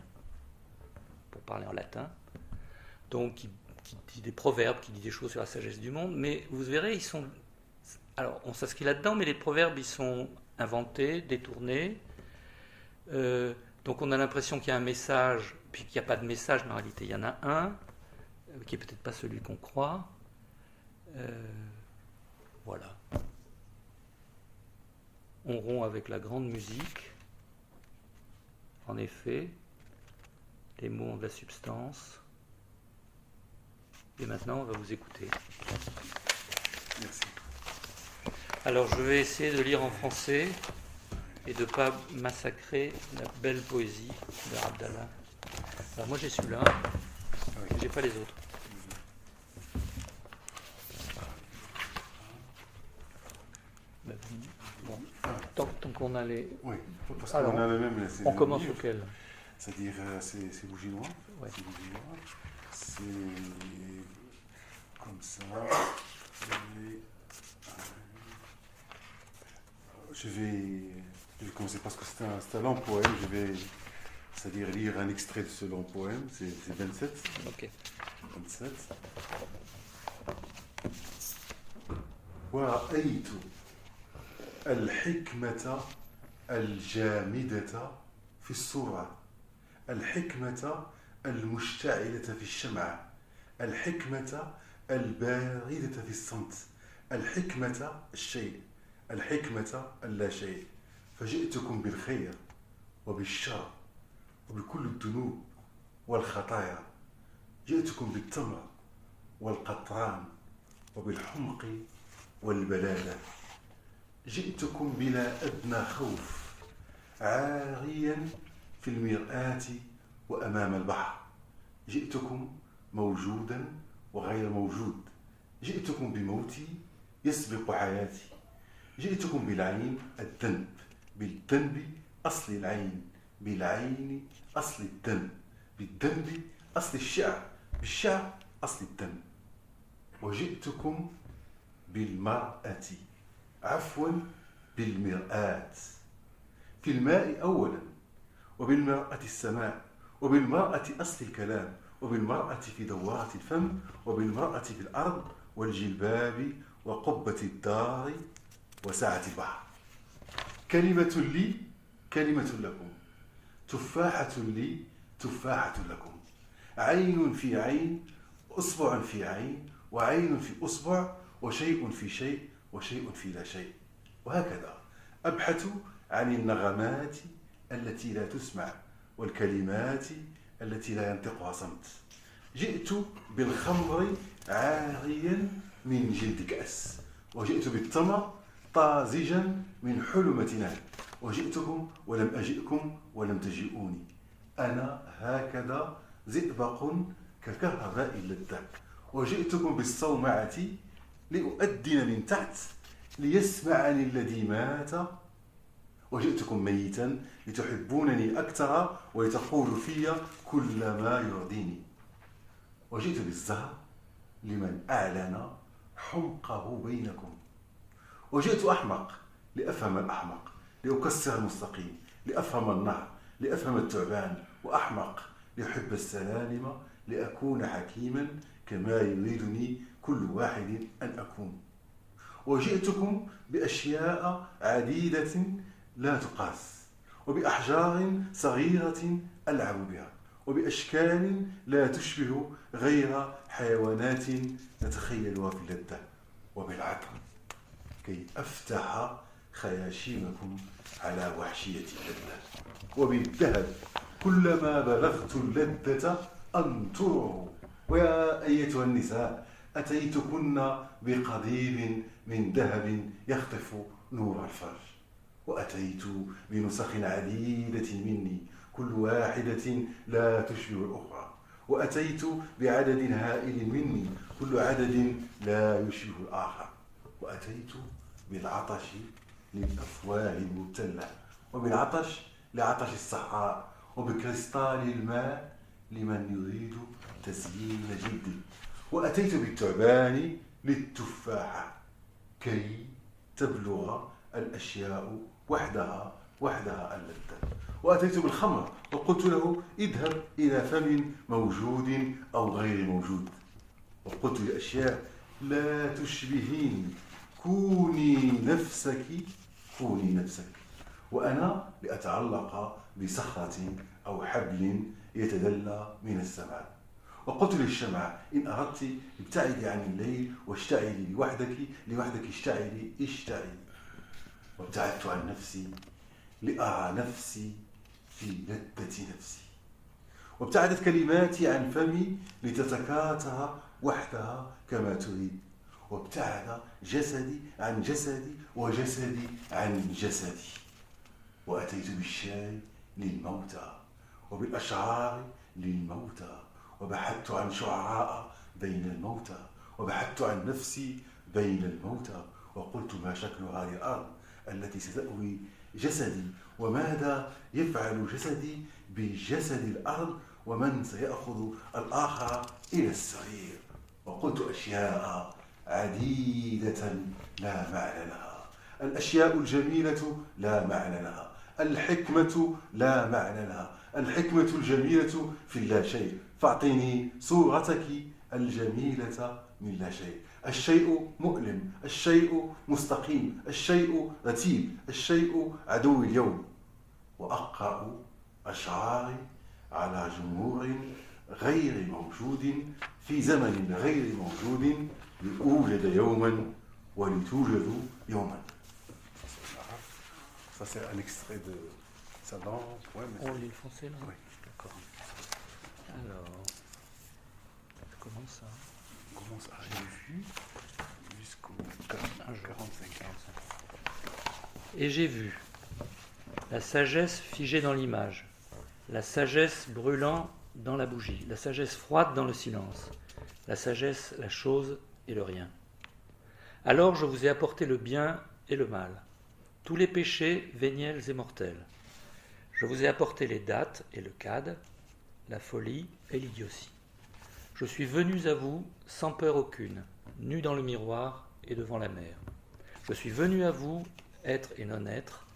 pour parler en latin, donc qui dit des proverbes, qui dit des choses sur la sagesse du monde, mais vous verrez, alors on s'inscrit là-dedans, mais les proverbes, ils sont inventés, détournés, donc on a l'impression qu'il y a un message, puis qu'il n'y a pas de message, mais en réalité il y en a un, qui n'est peut-être pas celui qu'on croit. Voilà. On rompt avec la grande musique, en effet, les mots ont de la substance. Et maintenant, on va vous écouter. Merci. Alors, je vais essayer de lire en français et de ne pas massacrer la belle poésie de Abdallah. Alors, moi, j'ai celui-là, mais j'ai pas les autres. Bon. Tant qu'on a les... Oui, parce Alors, qu'on a le même... on commence auquel? C'est-à-dire, c'est Bougie Noire. Ouais. C'est Bougie Noire. C'est comme ça. Et, je Je vais commencer parce que c'est un long poème. Je vais, c'est-à-dire lire un extrait de ce long poème. C'est 27. Ok. 27. ورأيت الحكمة الجامدة في السرعة، الحكمة المشتعلة في الشمعة، الحكمة الباردة في الصمت، الحكمة الشيء، الحكمة اللا شيء. فجئتكم بالخير وبالشر وبكل الذنوب والخطايا، جئتكم بالتمر والقطران وبالحمق والبلادة، جئتكم بلا أدنى خوف، عاريا في المرآة وأمام البحر، جئتكم موجودا وغير موجود، جئتكم بموتي يسبق حياتي، جئتكم بالعين الذنب، بالذنب أصل العين، بالعين أصل الذنب، بالذنب أصل الشعر، بالشعر أصل الذنب. وجئتكم بالمرأة، عفوا بالمرآة، في الماء أولا، وبالمرأة السماء، وبالمرأة أصل الكلام، وبالمرأة في دوارة الفم، وبالمرأة في الأرض والجلباب وقبة الدار وسعة البحر. كلمة لي كلمة لكم، تفاحة لي تفاحة لكم، عين في عين، أصبع في عين، وعين في أصبع، وشيء في شيء، وشيء في لا شيء. وهكذا أبحث عن النغمات التي لا تسمع، والكلمات التي لا ينطقها صمت. جئت بالخمر عاريا من جلد كأس، وجئت بالتمر طازجا من حلمة نار، وجئتكم ولم أجئكم ولم تجئوني. أنا هكذا زئبق ككهرباء اللذة، وجئتكم بالصومعة لأؤذن من تحت ليسمعني الذي مات، وجئتكم ميتا لتحبونني أكثر ولتقولوا في كل ما يرضيني، وجئت بالزهر لمن أعلن حمقه بينكم، وجئت أحمق لأفهم الأحمق، لأكسر المستقيم، لأفهم النهر، لأفهم التعبان، وأحمق لأحب السلالم، لأكون حكيما كما يريدني كل واحد أن أكون. وجئتكم بأشياء عديدة لا تقاس، وبأحجار صغيرة ألعب بها، وبأشكال لا تشبه غير حيوانات نتخيلها في اللذة، وبالعطر كي أفتح خياشيمكم على وحشية اللذة، وبالذهب كلما بلغت اللذة أنطره. ويا أيتها النساء أتيتكن بقضيب من ذهب يخطف نور الفرج، وأتيت بنسخ عديدة مني كل واحدة لا تشبه الأخرى، وأتيت بعدد هائل مني كل عدد لا يشبه الآخر، وأتيت بالعطش للأفواه المبتلة، وبالعطش لعطش الصحراء، وبكريستال الماء لمن يريد تزيين جلده، وأتيت بالتعبان للتفاحة كي تبلغ الأشياء وحدها اللذة، وأتيت بالخمر وقلت له اذهب إلى فم موجود أو غير موجود، وقلت لأشياء لا تشبهيني كوني نفسك، كوني نفسك، وأنا لأتعلق بصخرة أو حبل يتدلى من السماء. وقلت للشمعة إن أردت ابتعدي عن الليل واشتعلي لوحدك اشتعلي. وابتعدت عن نفسي لأرى نفسي في لذة نفسي، وابتعدت كلماتي عن فمي لتتكاثر وحدها كما تريد، وابتعد جسدي عن جسدي وجسدي عن جسدي. وأتيت بالشاي للموتى وبالأشعار للموتى، وبحثت عن شعراء بين الموتى، وبحثت عن نفسي بين الموتى، وقلت ما شكل هذه الأرض التي ستأوي جسدي، وماذا يفعل جسدي بجسد الأرض، ومن سيأخذ الآخر إلى السرير. وقلت أشياء عديدة لا معنى لها، الأشياء الجميلة لا معنى لها، الحكمة لا معنى لها، الحكمة الجميلة في اللا شيء، فاعطيني صورتك الجميلة من لا شيء. الشيء مؤلم، الشيء مستقيم، الشيء رتيب، الشيء عدو اليوم. وأقرأ أشعاري على جمهور غير موجود في زمن غير موجود، لأوجد يوما ولتوجد يوما. Ça c'est un extrait de sa langue. Ouais, mais... On lit le français là? Oui. D'accord. Alors, comment ça? Comment ça? J'ai vu jusqu'au 45. Et j'ai vu la sagesse figée dans l'image, la sagesse brûlant dans la bougie, la sagesse froide dans le silence, la sagesse, la chose et le rien. Alors je vous ai apporté le bien et le mal, tous les péchés véniels et mortels. Je vous ai apporté les dattes et le cad, la folie et l'idiotie. Je suis venu à vous sans peur aucune, nu dans le miroir et devant la mer. Je suis venu à vous, être et non-être.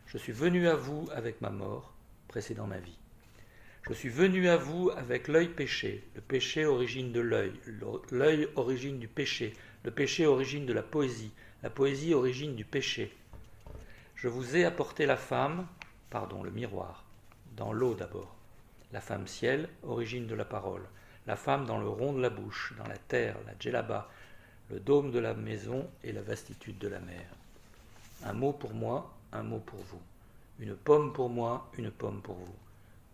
Je suis venu à vous avec ma mort, précédant ma vie. Je suis venu à vous avec l'œil péché, le péché origine de l'œil, l'œil origine du péché, le péché origine de la poésie origine du péché. Je vous ai apporté la femme, le miroir, dans l'eau d'abord. La femme ciel, origine de la parole. La femme dans le rond de la bouche, dans la terre, la djellaba, le dôme de la maison et la vastitude de la mer. Un mot pour moi, un mot pour vous. Une pomme pour moi, une pomme pour vous.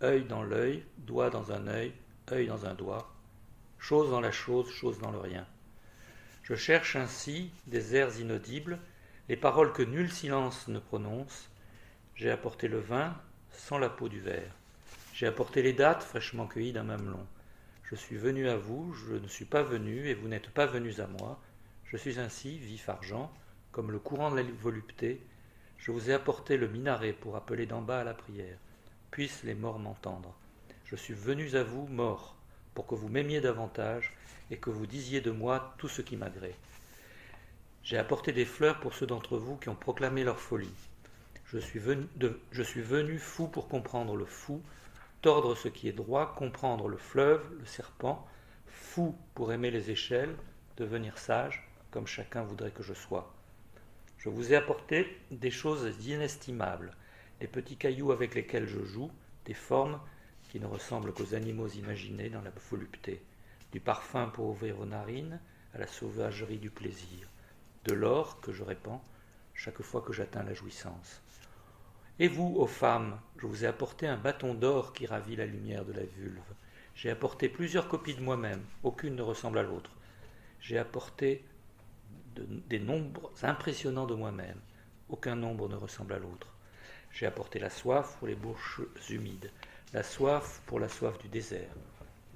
Œil dans l'œil, doigt dans un œil dans un doigt. Chose dans la chose dans le rien. Je cherche ainsi des airs inaudibles, les paroles que nul silence ne prononce. J'ai apporté le vin sans la peau du verre. J'ai apporté les dattes fraîchement cueillies d'un mamelon. Je suis venu à vous, je ne suis pas venu, et vous n'êtes pas venus à moi. Je suis ainsi, vif argent, comme le courant de la volupté. Je vous ai apporté le minaret pour appeler d'en bas à la prière. Puissent les morts m'entendre. Je suis venu à vous, mort, pour que vous m'aimiez davantage, et que vous disiez de moi tout ce qui m'agrée. J'ai apporté des fleurs pour ceux d'entre vous qui ont proclamé leur folie. Je suis venu fou pour comprendre le fou, tordre ce qui est droit, comprendre le fleuve, le serpent, fou pour aimer les échelles, devenir sage, comme chacun voudrait que je sois. Je vous ai apporté des choses inestimables, les petits cailloux avec lesquels je joue, des formes qui ne ressemblent qu'aux animaux imaginés dans la volupté, du parfum pour ouvrir vos narines à la sauvagerie du plaisir, de l'or que je répands chaque fois que j'atteins la jouissance. Et vous, ô femmes, je vous ai apporté un bâton d'or qui ravit la lumière de la vulve. J'ai apporté plusieurs copies de moi-même, aucune ne ressemble à l'autre. J'ai apporté des nombres impressionnants de moi-même, aucun nombre ne ressemble à l'autre. J'ai apporté la soif pour les bouches humides, la soif pour la soif du désert,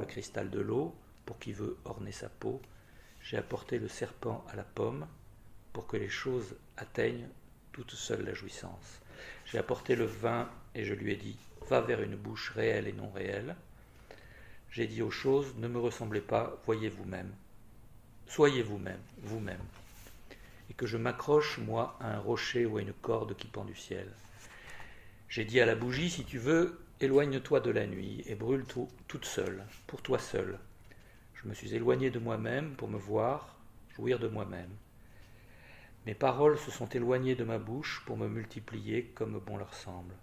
le cristal de l'eau pour qui veut orner sa peau. J'ai apporté le serpent à la pomme pour que les choses atteignent toute seule la jouissance. J'ai apporté le vin et je lui ai dit, va vers une bouche réelle et non réelle. J'ai dit aux choses, ne me ressemblez pas, voyez vous-même. Soyez vous-même, vous-même. Et que je m'accroche, moi, à un rocher ou à une corde qui pend du ciel. J'ai dit à la bougie, si tu veux, éloigne-toi de la nuit et brûle toute seule, pour toi seule. Je me suis éloigné de moi-même pour me voir, jouir de moi-même. Mes paroles se sont éloignées de ma bouche pour me multiplier comme bon leur semble.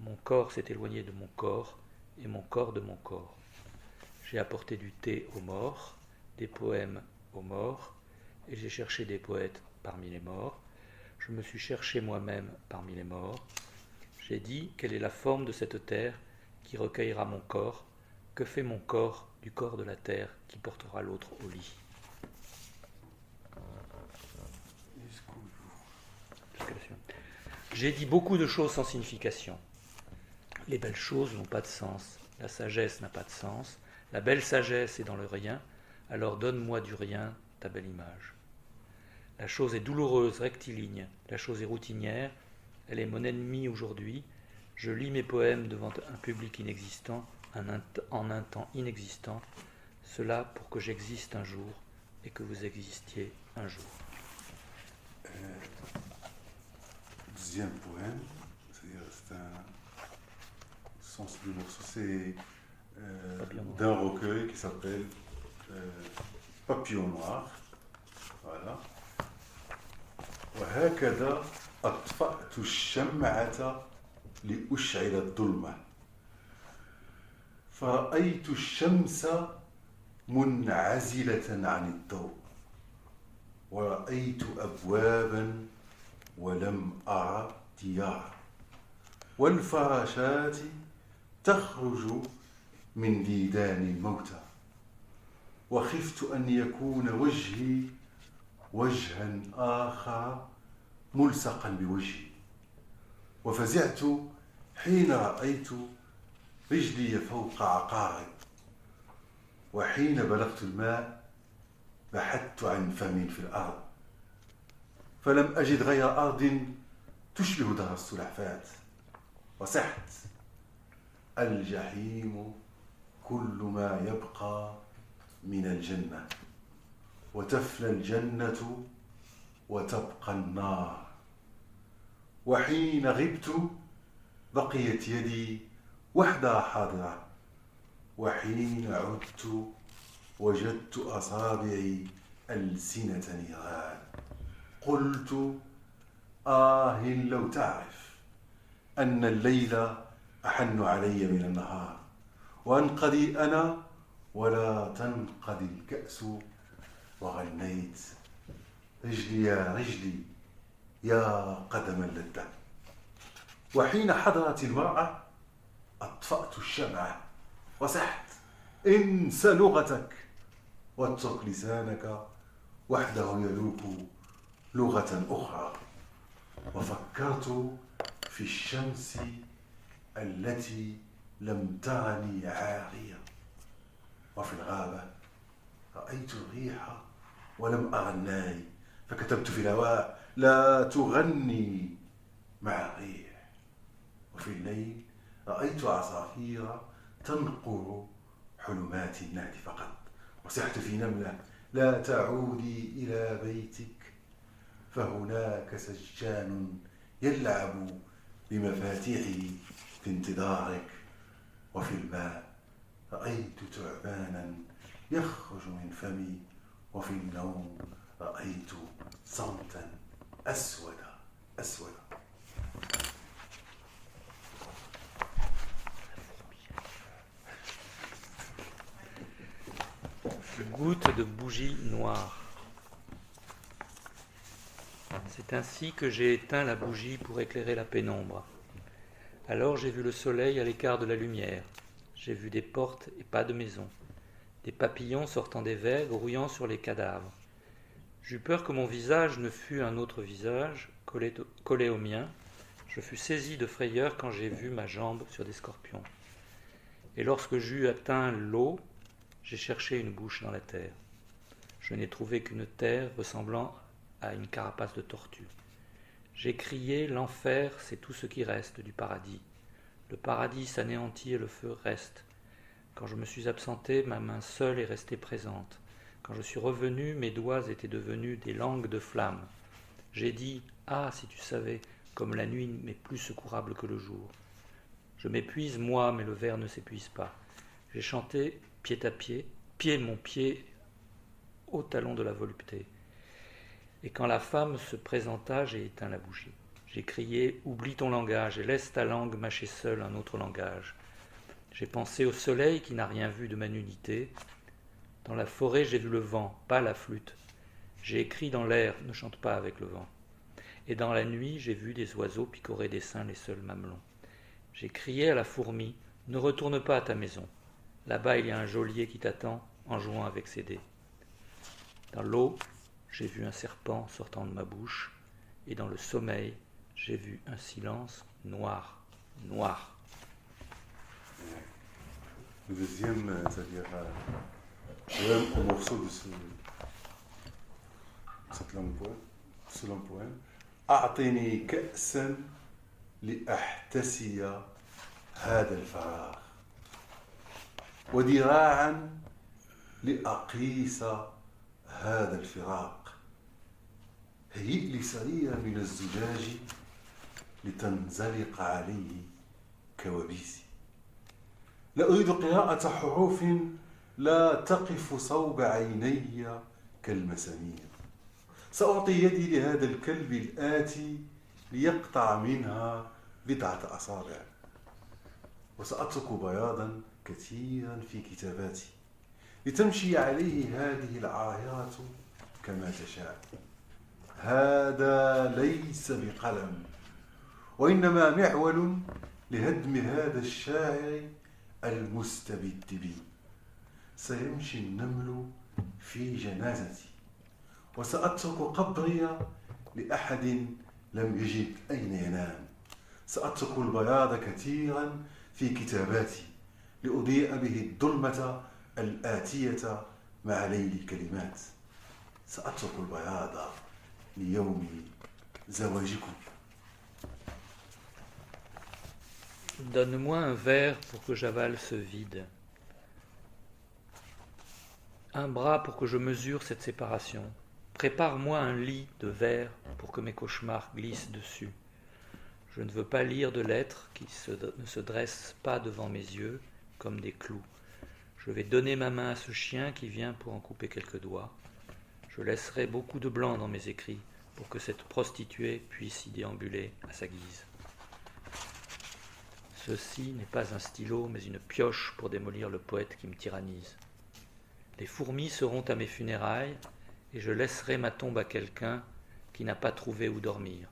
Mon corps s'est éloigné de mon corps et mon corps de mon corps. J'ai apporté du thé aux morts, des poèmes aux morts, et j'ai cherché des poètes parmi les morts. Je me suis cherché moi-même parmi les morts. J'ai dit, quelle est la forme de cette terre qui recueillera mon corps? Que fait mon corps du corps de la terre qui portera l'autre au lit? J'ai dit beaucoup de choses sans signification. Les belles choses n'ont pas de sens, la sagesse n'a pas de sens, la belle sagesse est dans le rien, alors donne-moi du rien ta belle image. La chose est douloureuse, rectiligne, la chose est routinière, elle est mon ennemie aujourd'hui, je lis mes poèmes devant un public inexistant, en un temps inexistant, cela pour que j'existe un jour et que vous existiez un jour. deuxième poème, c'est un sens du morceau, c'est d'un recueil qui s'appelle Papillon Noir. Voilà. وهكذا أطفأت الشمعة لأشعل الظلمة فرأيت الشمس منعزلة عن الضوء ورأيت أبوابا ولم أرى ديار والفراشات تخرج من ديدان الموتى وخفت أن يكون وجهي وجها آخر ملصقا بوجهي وفزعت حين رأيت رجلي فوق عقارب وحين بلغت الماء بحثت عن فم في الأرض فلم أجد غير أرض تشبه دار السلحفاة وصحت الجحيم كل ما يبقى من الجنة وتفنى الجنة وتبقى النار وحين غبت بقيت يدي وحدها حاضرة وحين عدت وجدت أصابعي ألسنة نيران قلت لو تعرف أن الليل أحن علي من النهار وأنقضي أنا ولا تنقضي الكأس وغنيت رجلي يا رجلي يا قدم اللذة وحين حضرت المرأة أطفأت الشمعة وسحت انس لغتك واترك لسانك وحده يلوك لغة أخرى وفكرت في الشمس التي لم ترني عارية وفي الغابة رأيت الريح ولم أرى الناي فكتبت في الهواء لا تغني مع الريح وفي الليل رأيت عصافير تنقر حلمات النعت فقط وسحت في نملة لا تعودي إلى بيتك فهناك سجان يلعب بمفاتيحه في انتظارك وفي الماء رأيت تعبانا يخرج من فمي وفي النوم رأيت صمتا أسودا أسودا. Goutte de bougie noire. C'est ainsi que j'ai éteint la bougie pour éclairer la pénombre. Alors j'ai vu le soleil à l'écart de la lumière. J'ai vu des portes et pas de maison. Des papillons sortant des verres grouillant sur les cadavres. J'eus peur que mon visage ne fût un autre visage, collé au mien. Je fus saisi de frayeur quand j'ai vu ma jambe sur des scorpions. Et lorsque j'eus atteint l'eau, j'ai cherché une bouche dans la terre. Je n'ai trouvé qu'une terre ressemblant à une carapace de tortue. J'ai crié, l'enfer, c'est tout ce qui reste du paradis. Le paradis s'anéantit et le feu reste. Quand je me suis absenté, ma main seule est restée présente. Quand je suis revenu, mes doigts étaient devenus des langues de flamme. J'ai dit, ah, si tu savais, comme la nuit m'est plus secourable que le jour. Je m'épuise, moi, mais le verre ne s'épuise pas. J'ai chanté pied à pied, mon pied au talon de la volupté. Et quand la femme se présenta, j'ai éteint la bougie. J'ai crié, oublie ton langage et laisse ta langue mâcher seule un autre langage. J'ai pensé au soleil qui n'a rien vu de ma nudité. Dans la forêt, j'ai vu le vent, pas la flûte. J'ai écrit dans l'air, ne chante pas avec le vent. Et dans la nuit, j'ai vu des oiseaux picorer des seins les seuls mamelons. J'ai crié à la fourmi, ne retourne pas à ta maison. Là-bas, il y a un geôlier qui t'attend en jouant avec ses dés. Dans l'eau, j'ai vu un serpent sortant de ma bouche, et dans le sommeil, j'ai vu un silence noir, noir. Le deuxième, c'est-à-dire poème au morceau de cette langue poème, ce long poème. أعطني كأسا لأحتسي هذا الفراغ وذراعا لأقيس هذا الفراق هيئ لي سريرا من الزجاج لتنزلق عليه كوابيسي. لا أريد قراءة حروف لا تقف صوب عيني كالمسامير. سأعطي يدي لهذا الكلب الآتي ليقطع منها بضعة أصابع، وسأترك بياضا كثيرا في كتاباتي لتمشي عليه هذه العاهرة كما تشاء. هذا ليس بقلم، وإنما معول لهدم هذا الشاعر المستبد بي. سيمشي النمل في جنازتي، وسأترك قبري لأحد لم يجد أين ينام. سأترك البياض كثيرا في كتاباتي لأضيء به الظلمة الآتية مع ليل الكلمات. سأترك البياض ليوم زواجكم. Donne-moi un verre pour que j'avale ce vide, un bras pour que je mesure cette séparation. Prépare-moi un lit de verre pour que mes cauchemars glissent dessus. Je ne veux pas lire de lettres qui ne se dressent pas devant mes yeux comme des clous. Je vais donner ma main à ce chien qui vient pour en couper quelques doigts. Je laisserai beaucoup de blanc dans mes écrits pour que cette prostituée puisse y déambuler à sa guise. Ceci n'est pas un stylo, mais une pioche pour démolir le poète qui me tyrannise. Les fourmis seront à mes funérailles, et je laisserai ma tombe à quelqu'un qui n'a pas trouvé où dormir.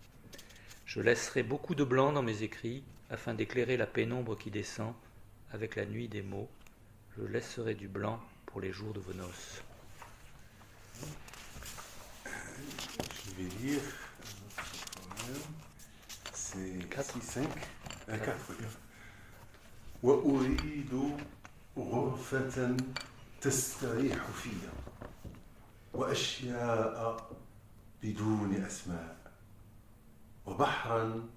Je laisserai beaucoup de blanc dans mes écrits, afin d'éclairer la pénombre qui descend avec la nuit des mots. Je laisserai du blanc pour les jours de vos noces. Je vais lire c'est 4. 5 4. وأريد غرفة تستريح فيها وأشياء بدون أسماء وبحرا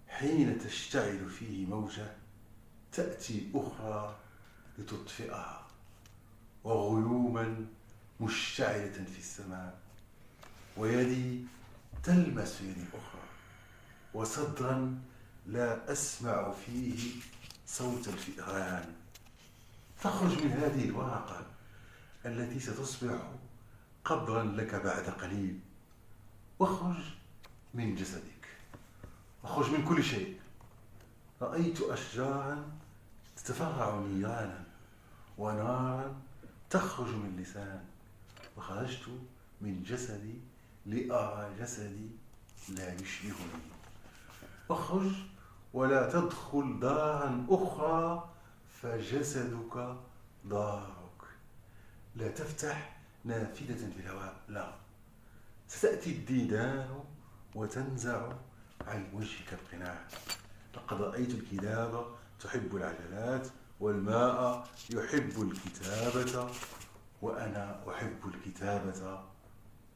حين تشتعل فيه موجة تأتي أخرى لتطفئها وغيوما مشتعلة في السماء ويدي تلمس يدي أخرى وصدرا لا أسمع فيه صوت الفئران. فاخرج من هذه الورقة التي ستصبح قبرا لك بعد قليل، واخرج من جسدك، واخرج من كل شيء. رأيت أشجارا تتفرع نيرانا ونارا تخرج من لسان، وخرجت من جسدي لأرى جسدي لا يشبهني. اخرج ولا تدخل دارا أخرى فجسدك دارك. لا تفتح نافذة في الهواء، لا، ستأتي الديدان وتنزع عن وجهك القناع. لقد رأيت الكلاب تحب العجلات والماء يحب الكتابة، وأنا أحب الكتابة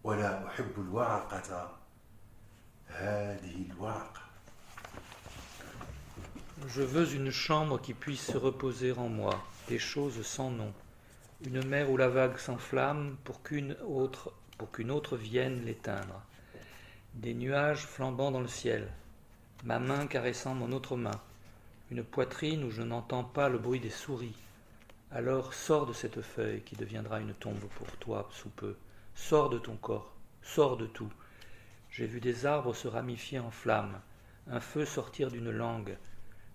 ولا أحب الورقة. هذه الورقة. Je veux une chambre qui puisse se reposer en moi, des choses sans nom, une mer où la vague s'enflamme pour qu'une autre vienne l'éteindre, des nuages flambant dans le ciel, ma main caressant mon autre main, une poitrine où je n'entends pas le bruit des souris. Alors sors de cette feuille qui deviendra une tombe pour toi sous peu, sors de ton corps, sors de tout. J'ai vu des arbres se ramifier en flammes, un feu sortir d'une langue.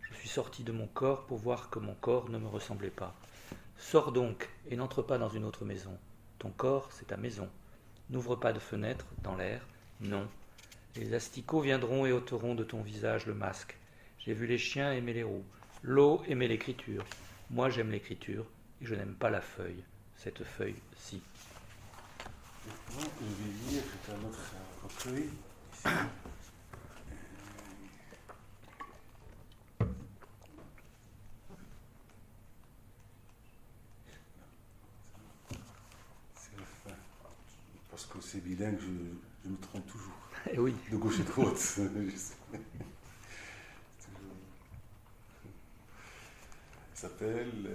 Je suis sorti de mon corps pour voir que mon corps ne me ressemblait pas. Sors donc et n'entre pas dans une autre maison. Ton corps, c'est ta maison. N'ouvre pas de fenêtre dans l'air, non. Les asticots viendront et ôteront de ton visage le masque. J'ai vu les chiens aimer les roues. L'eau aimait l'écriture. Moi, j'aime l'écriture et je n'aime pas la feuille. Cette feuille-ci. Je vais lire un autre recueil. C'est la fin. Parce que c'est bilingue, je me trompe toujours. Eh oui. De gauche et de droite. Je sais. Ça s'appelle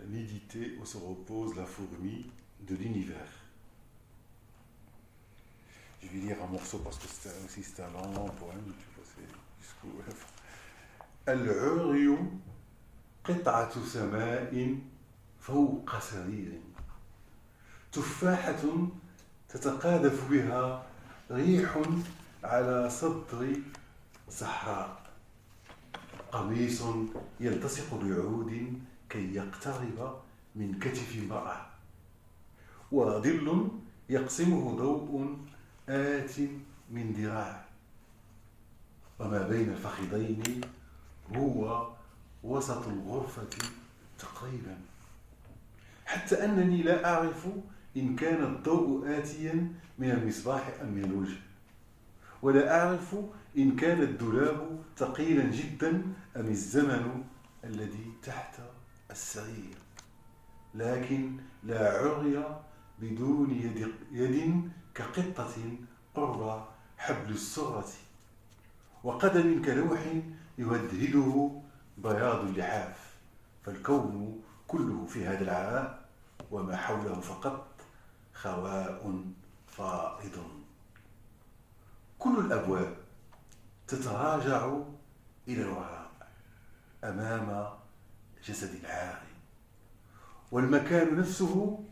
Nidité où se repose la fourmi de l'univers. Je vais lire un morceau parce que c'était un long poème. Tu vois, c'est jusqu'où. العري قطعة سماء فوق سرير تفاحة تتقاذف بها ريح على صدر صحراء قميص يلتصق بعود كي يقترب من كتف امرأة وظل يقسمه ضوء آت من ذراع وما بين الفخذين هو وسط الغرفة تقريبا حتى أنني لا أعرف إن كان الضوء آتيا من المصباح أم من الوجه ولا أعرف إن كان الدولاب ثقيلا جدا أم الزمن الذي تحت السرير لكن لا عري بدون يد كقطة قرب حبل السرة وقدم كلوح يهدهده بياض اللحاف فالكون كله في هذا العراء وما حوله فقط خواء فائض كل الأبواب تتراجع إلى الوراء أمام جسد العاري والمكان نفسه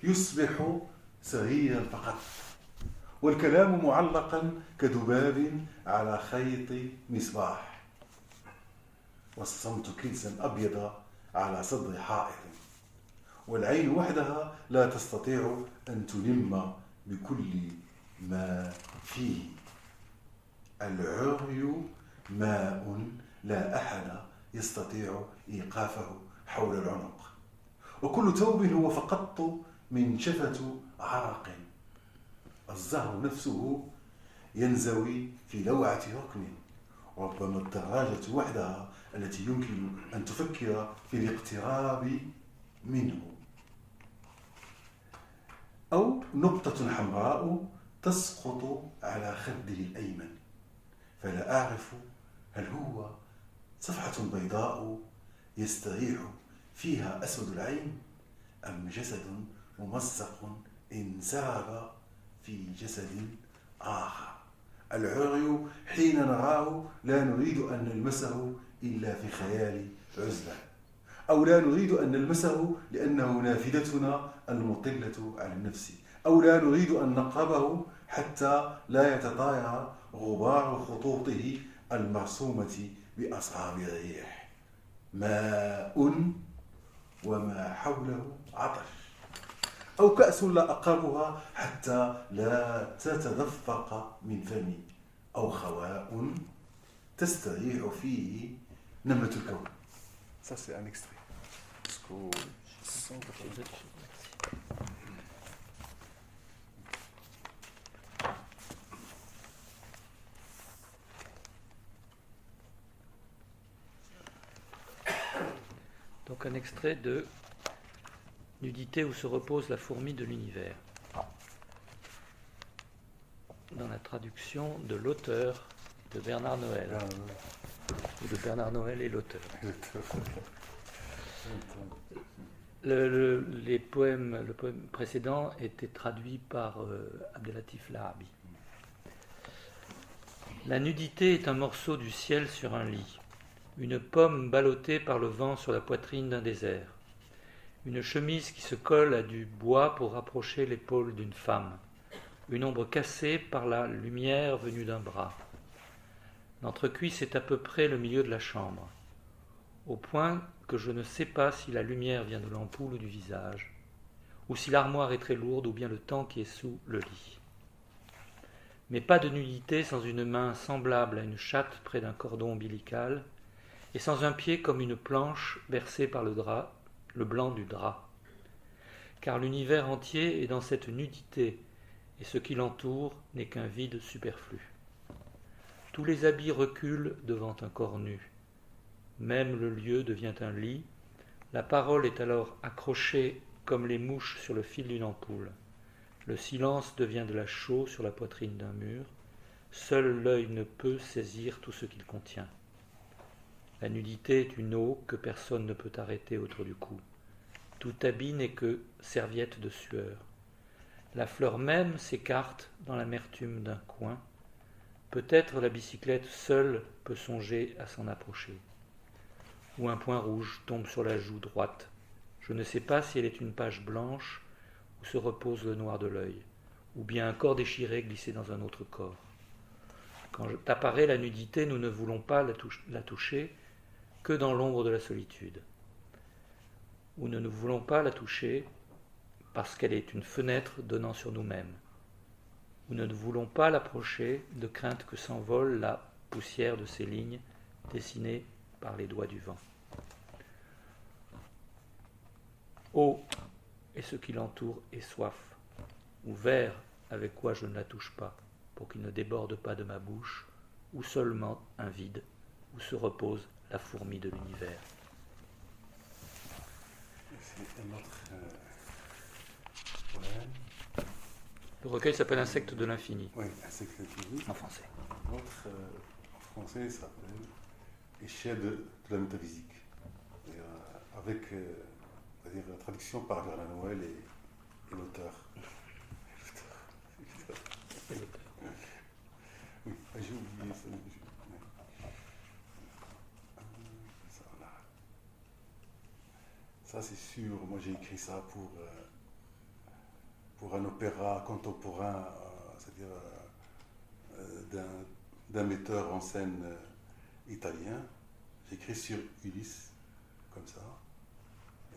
يصبح صغيرا فقط والكلام معلقا كذباب على خيط مصباح والصمت كنسا أبيض على صدر حائط والعين وحدها لا تستطيع أن تلم بكل ما فيه العري ماء لا أحد يستطيع إيقافه حول العنق وكل ثوب هو فقط منشفة عرق الزهر نفسه ينزوي في لوعة ركن وربما الدراجة وحدها التي يمكن أن تفكر في الاقتراب منه أو نقطة حمراء تسقط على خده الأيمن فلا أعرف هل هو صفحة بيضاء يستريح فيها أسود العين أم جسد ممزق انسرب في جسد آخر العري حين نراه لا نريد أن نلمسه إلا في خيال عزلة أو لا نريد أن نلمسه لأنه نافذتنا المطلة على النفس أو لا نريد أن نقربه حتى لا يتطاير غبار خطوطه المرسومة بأصحاب الريح ماء وما حوله عطش أو كأس لا أقربها حتى لا تتدفق من فمي أو خواء تستريح فيه نملة الكون. Ça c'est un extrait. Donc un extrait de Nudité où se repose la fourmi de l'univers, dans la traduction de l'auteur de Bernard Noël, ou de Bernard Noël et l'auteur. Le poème précédent était traduit par Abdelatif Lahabi. La nudité est un morceau du ciel sur un lit, une pomme ballottée par le vent sur la poitrine d'un désert, une chemise qui se colle à du bois pour rapprocher l'épaule d'une femme, une ombre cassée par la lumière venue d'un bras. L'entrecuisse est à peu près le milieu de la chambre, au point que je ne sais pas si la lumière vient de l'ampoule ou du visage, ou si l'armoire est très lourde ou bien le temps qui est sous le lit. Mais pas de nudité sans une main semblable à une chatte près d'un cordon ombilical, et sans un pied comme une planche bercée par le drap, le blanc du drap. Car l'univers entier est dans cette nudité, et ce qui l'entoure n'est qu'un vide superflu. Tous les habits reculent devant un corps nu. Même le lieu devient un lit. La parole est alors accrochée comme les mouches sur le fil d'une ampoule. Le silence devient de la chaux sur la poitrine d'un mur. Seul l'œil ne peut saisir tout ce qu'il contient. La nudité est une eau que personne ne peut arrêter autour du cou. Tout habit n'est que serviette de sueur. La fleur même s'écarte dans l'amertume d'un coin. Peut-être la bicyclette seule peut songer à s'en approcher. Ou un point rouge tombe sur la joue droite. Je ne sais pas si elle est une page blanche où se repose le noir de l'œil, ou bien un corps déchiré glissé dans un autre corps. Quand apparaît la nudité, nous ne voulons pas la toucher que dans l'ombre de la solitude. Ou ne nous voulons pas la toucher parce qu'elle est une fenêtre donnant sur nous-mêmes. Ou ne voulons pas l'approcher de crainte que s'envole la poussière de ces lignes dessinées par les doigts du vent. Eau et ce qui l'entoure est soif, ou verre avec quoi je ne la touche pas, pour qu'il ne déborde pas de ma bouche, ou seulement un vide, où se repose la fourmi de l'univers. C'est un autre poème. Le recueil s'appelle Insectes de l'infini, Oui, Insectes de l'infini. en français. L'autre, en français, s'appelle Échelle de la métaphysique. Avec c'est-à-dire la traduction par Bernard Noël et l'auteur. Oui, j'ai oublié ça. Ça, là. Ça, c'est sûr. Moi, j'ai écrit ça pour un opéra contemporain, c'est-à-dire d'un metteur en scène italien. J'ai écrit sur Ulysse, comme ça.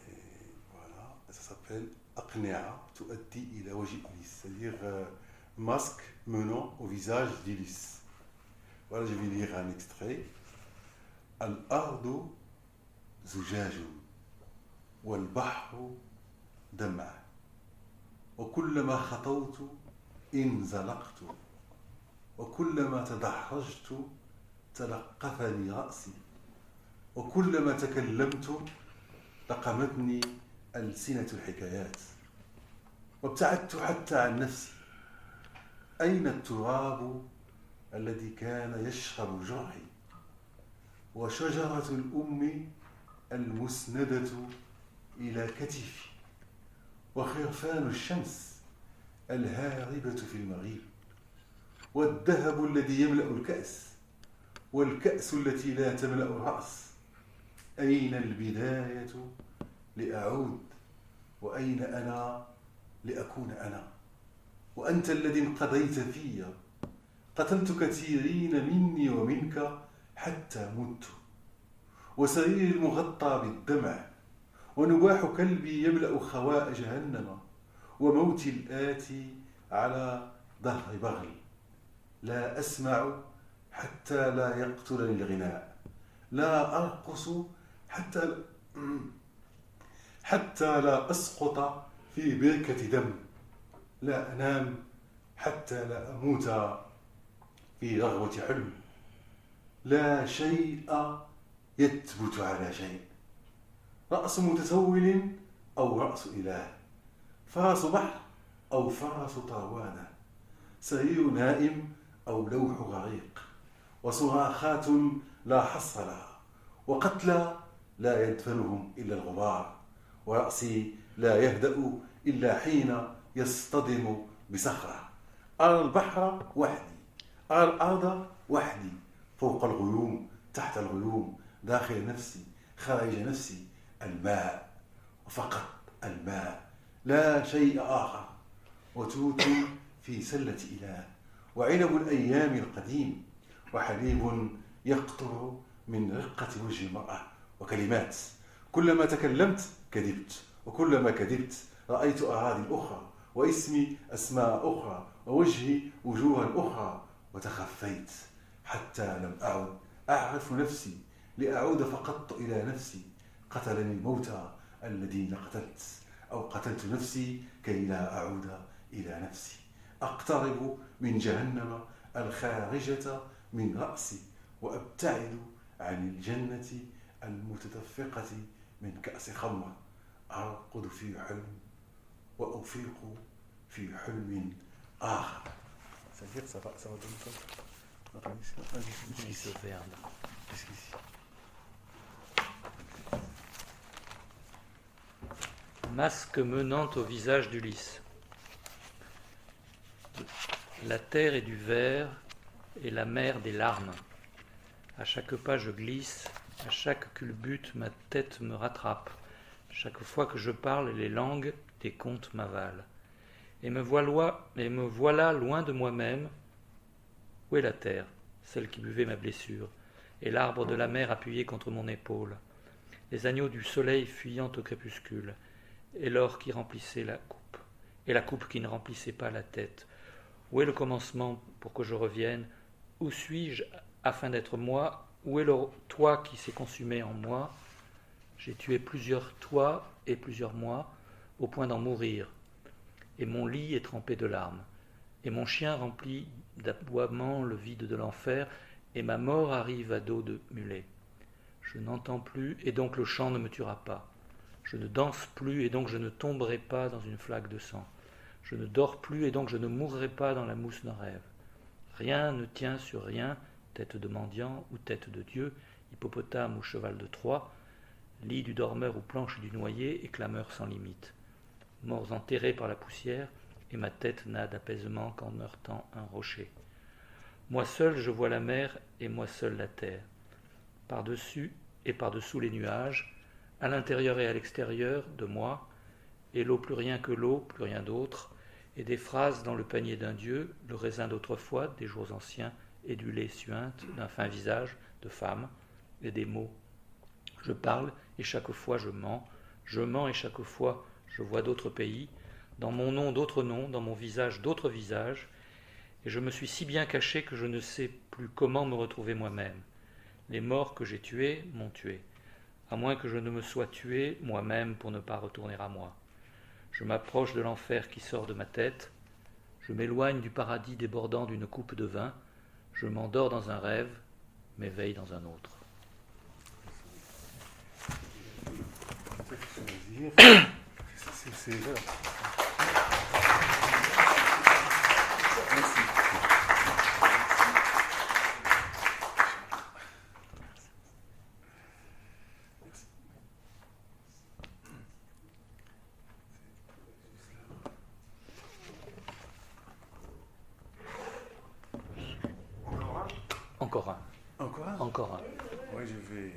Et voilà. Et ça s'appelle Aqnea tu'addi ila wajhi Ulysse, c'est-à-dire masque menant au visage d'Ulysse. Voilà, je vais lire un extrait. Al-ardu zujajun wal-bahru dam'a وكلما خطوت انزلقت وكلما تدحرجت تلقفني رأسي وكلما تكلمت لقمتني ألسنة الحكايات وابتعدت حتى عن نفسي أين التراب الذي كان يشرب جرحي وشجرة الأم المسندة إلى كتفي وخرفان الشمس الهاربة في المغيب والذهب الذي يملأ الكأس والكأس التي لا تملأ الرأس أين البداية لأعود وأين أنا لأكون أنا وأنت الذي انقضيت في قتلت كثيرين مني ومنك حتى مت وسريري المغطى بالدمع ونباح كلبي يملأ خواء جهنم وموتي الآتي على ظهر بغل لا أسمع حتى لا يقتلني الغناء لا أرقص حتى لا أسقط في بركة دم لا أنام حتى لا أموت في رغوة حلم لا شيء يثبت على شيء رأس متسول أو رأس إله فرس بحر أو فرس طاوانة سرير نائم أو لوح غريق وصراخات لا حصر لها وقتلى لا يدفنهم إلا الغبار ورأسي لا يهدأ إلا حين يصطدم بصخرة أرى البحر وحدي أرى الأرض وحدي فوق الغيوم تحت الغيوم داخل نفسي خارج نفسي الماء وفقط الماء لا شيء آخر وتوت في سلة إله وعنب الأيام القديم وحليب يقطر من رقة وجه المرأة وكلمات كلما تكلمت كذبت وكلما كذبت رأيت أراضي أخرى واسمي أسماء أخرى ووجهي وجوها أخرى وتخفيت حتى لم أعد أعرف نفسي لأعود فقدت إلى نفسي قتلني الموتى الذين قتلت أو قتلت نفسي كي لا أعود إلى نفسي أقترب من جهنم الخارجة من رأسي وأبتعد عن الجنة المتدفقة من كأس خمر أرقد في حلم وأفيق في حلم آخر. C'est-à-dire ça va donner quoi? Jusqu'ici. Masque menant au visage d'Ulysse. La terre est du verre et la mer des larmes. À chaque pas je glisse, à chaque culbute ma tête me rattrape. Chaque fois que je parle, les langues des contes m'avalent. Et me voilà loin de moi-même. Où est la terre, celle qui buvait ma blessure, et l'arbre de la mer appuyé contre mon épaule, les agneaux du soleil fuyant au crépuscule, et l'or qui remplissait la coupe, et la coupe qui ne remplissait pas la tête. Où est le commencement pour que je revienne? Où suis-je afin d'être moi? Où est le toi qui s'est consumé en moi? J'ai tué plusieurs toi et plusieurs moi, au point d'en mourir, et mon lit est trempé de larmes, et mon chien remplit d'aboiements le vide de l'enfer, et ma mort arrive à dos de mulet. Je n'entends plus, et donc le chant ne me tuera pas. Je ne danse plus, et donc je ne tomberai pas dans une flaque de sang. Je ne dors plus, et donc je ne mourrai pas dans la mousse d'un rêve. Rien ne tient sur rien, tête de mendiant ou tête de Dieu, hippopotame ou cheval de Troie, lit du dormeur ou planche du noyé et clameur sans limite. Morts enterrés par la poussière, et ma tête n'a d'apaisement qu'en heurtant un rocher. Moi seul je vois la mer, et moi seul la terre. Par-dessus et par-dessous les nuages, à l'intérieur et à l'extérieur de moi, et l'eau plus rien que l'eau, plus rien d'autre, et des phrases dans le panier d'un dieu, le raisin d'autrefois, des jours anciens, et du lait suinte d'un fin visage de femme, et des mots. Je parle, et chaque fois je mens et chaque fois je vois d'autres pays, dans mon nom d'autres noms, dans mon visage d'autres visages, et je me suis si bien caché que je ne sais plus comment me retrouver moi-même. Les morts que j'ai tués m'ont tué, à moins que je ne me sois tué moi-même pour ne pas retourner à moi. Je m'approche de l'enfer qui sort de ma tête, je m'éloigne du paradis débordant d'une coupe de vin, je m'endors dans un rêve, m'éveille dans un autre. C'est là. Encore un. Encore un? Encore un. Oui, je vais.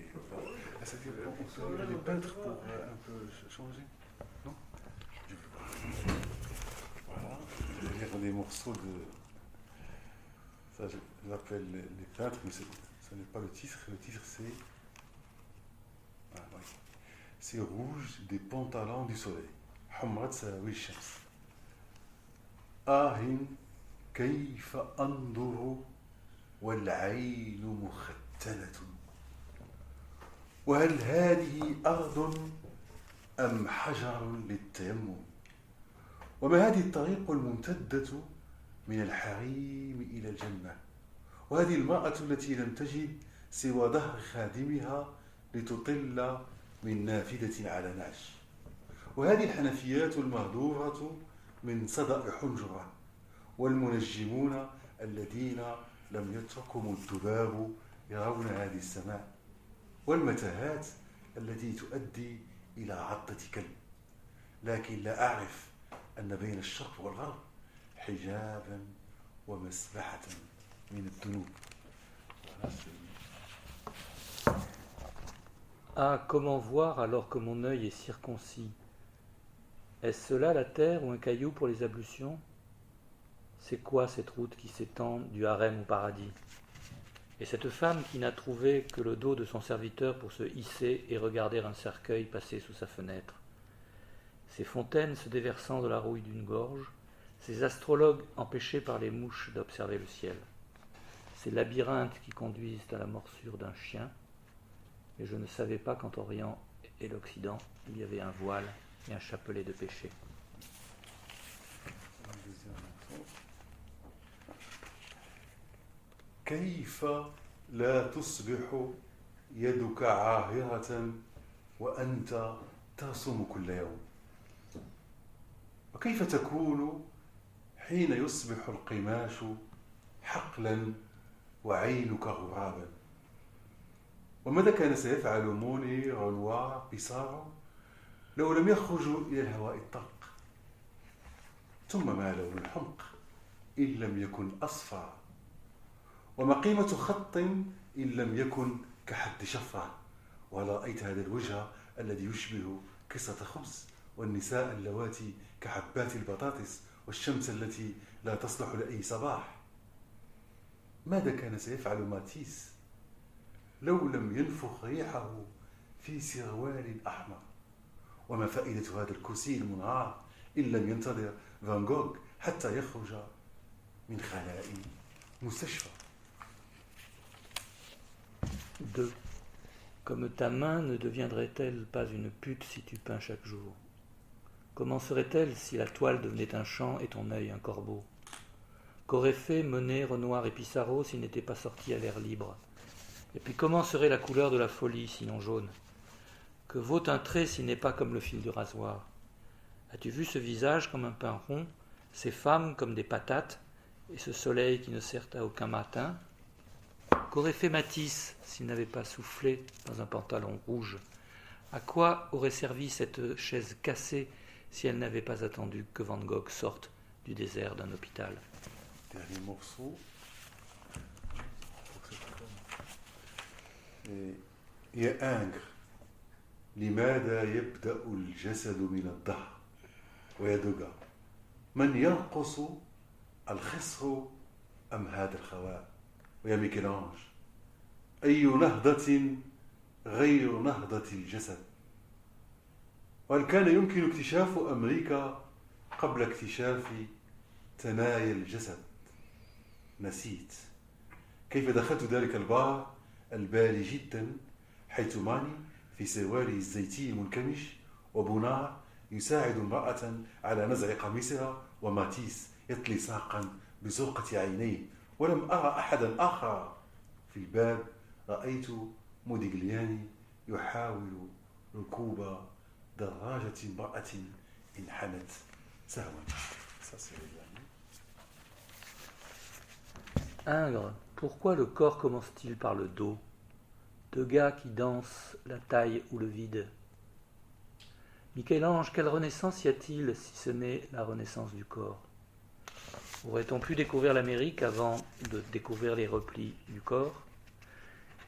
Ah, ça fait on se lève les peintres pour un peu changer? Non? Je vais voir. Voilà. Je vais lire des morceaux de. Ça, je l'appelle les peintres, mais ce n'est pas le titre. Le titre, c'est. Ah, oui. C'est Rouge des pantalons du soleil. حمرة سراويل الشمس. كيف أنظر والعين مختنة وهل هذه أرض أم حجر للتيمم وما هذه الطريق الممتدة من الحريم إلى الجنة وهذه المرأة التي لم تجد سوى ظهر خادمها لتطل من نافذة على نعش وهذه الحنفيات المهدورة من صدأ حنجرة والمنجمون الذين لم يتركهم الذباب يرون هذه السماء والمتاهات التي تؤدي إلى عضة كلب لكن لا أعرف أن بين الشرق والغرب حجابا ومسبحة من الذنوب. Ah, comment voir alors que mon œil est circoncis? Est-ce cela la terre ou un caillou pour les ablutions? C'est quoi cette route qui s'étend du harem au paradis? Et cette femme qui n'a trouvé que le dos de son serviteur pour se hisser et regarder un cercueil passer sous sa fenêtre? Ces fontaines se déversant de la rouille d'une gorge, ces astrologues empêchés par les mouches d'observer le ciel, ces labyrinthes qui conduisent à la morsure d'un chien, et je ne savais pas qu'entre Orient et l'Occident, il y avait un voile et un chapelet de péché. كيف لا تصبح يدك عاهرة وأنت تصوم كل يوم وكيف تكون حين يصبح القماش حقلا وعينك غرابا وماذا كان سيفعل موني رنوار بيسارو لو لم يخرجوا إلى الهواء الطلق ثم ما لون الحمق إن لم يكن أصفى وما قيمة خط إن لم يكن كحد شفرة وهل رأيت هذا الوجه الذي يشبه قصة خبز والنساء اللواتي كحبات البطاطس والشمس التي لا تصلح لأي صباح. ماذا كان سيفعل ماتيس لو لم ينفخ ريحه في سروال أحمر؟ وما فائدة هذا الكرسي المنهار إن لم ينتظر فان غوغ حتى يخرج من خلاء مستشفى. 2. Comme ta main ne deviendrait-elle pas une pute si tu peins chaque jour? Comment serait-elle si la toile devenait un champ et ton œil un corbeau? Qu'auraient fait Monet, Renoir et Pissarro s'ils n'étaient pas sortis à l'air libre? Et puis comment serait la couleur de la folie sinon jaune? Que vaut un trait s'il n'est pas comme le fil du rasoir? As-tu vu ce visage comme un pain rond, ces femmes comme des patates, et ce soleil qui ne sert à aucun matin? Qu'aurait fait Matisse s'il n'avait pas soufflé dans un pantalon rouge? À quoi aurait servi cette chaise cassée si elle n'avait pas attendu que Van Gogh sorte du désert d'un hôpital? Dernier morceau. يا أنغر لماذا يبدأ الجسد من الظهر ويدق من ينقص الخصر أم هذا الخواء؟ ويا ميكелانج أي نهضة غير نهضة الجسد؟ وهل كان يمكن اكتشاف أمريكا قبل اكتشاف ثنايا الجسد؟ نسيت كيف دخلت ذلك البار الباري جدا حيث ماني في سروال الزيتي المنكمش وبونار يساعد امرأة على نزع قميصها وماتيس يطلي ساقا بزرقة عينيه ولم أرى أحدا آخر. في الباب رأيت موديغلياني يحاول ركوب دراجة امرأة انحنت سهوا. Ingres, pourquoi le corps commence-t-il par le dos? Deux gars qui dansent la taille ou le vide. Michel-Ange, quelle renaissance y a-t-il si ce n'est la renaissance du corps? Aurait-on pu découvrir l'Amérique avant de découvrir les replis du corps?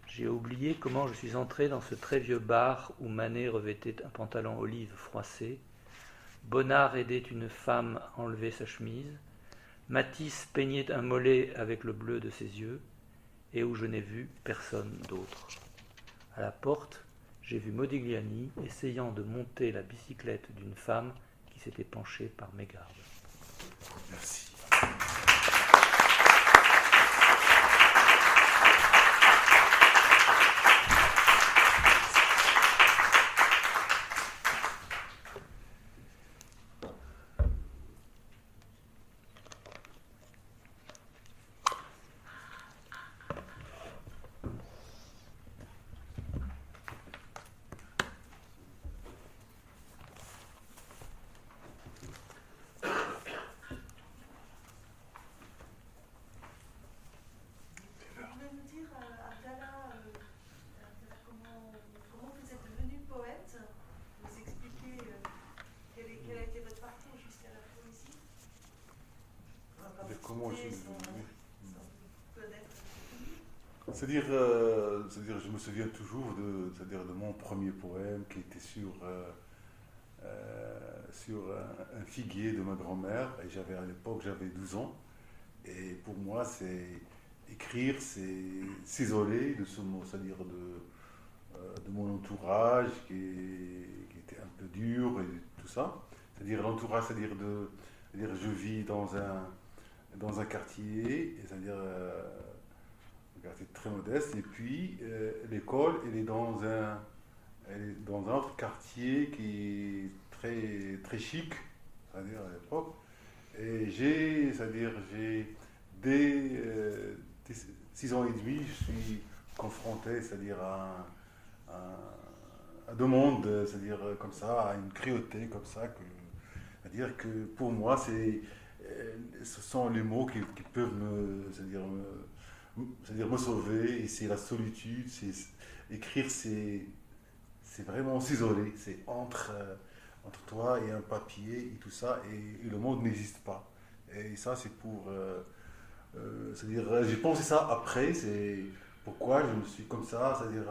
J'ai oublié comment je suis entré dans ce très vieux bar où Manet revêtait un pantalon olive froissé, Bonnard aidait une femme à enlever sa chemise, Matisse peignait un mollet avec le bleu de ses yeux, et où je n'ai vu personne d'autre. À la porte, j'ai vu Modigliani essayant de monter la bicyclette d'une femme qui s'était penchée par mégarde. Merci. C'est-à-dire, je me souviens toujours de mon premier poème qui était sur un figuier de ma grand-mère. Et à l'époque, j'avais 12 ans. Et pour moi, écrire, c'est s'isoler de ce mot, c'est-à-dire de mon entourage qui était un peu dur et tout ça. C'est-à-dire l'entourage, c'est-à-dire je vis dans un quartier, c'est-à-dire un quartier très modeste, et puis l'école, elle est dans un autre quartier qui est très, très chic, c'est-à-dire à l'époque. Et dès 6 ans et demi, je suis confronté, c'est-à-dire à deux mondes, c'est-à-dire comme ça, à une cruauté comme ça, c'est-à-dire que pour moi, ce sont les mots qui peuvent me sauver, et c'est la solitude, écrire, c'est vraiment s'isoler, c'est entre toi et un papier et tout ça, et le monde n'existe pas. Et ça, c'est pour. C'est-à-dire, j'ai pensé ça après, c'est pourquoi je me suis comme ça, c'est-à-dire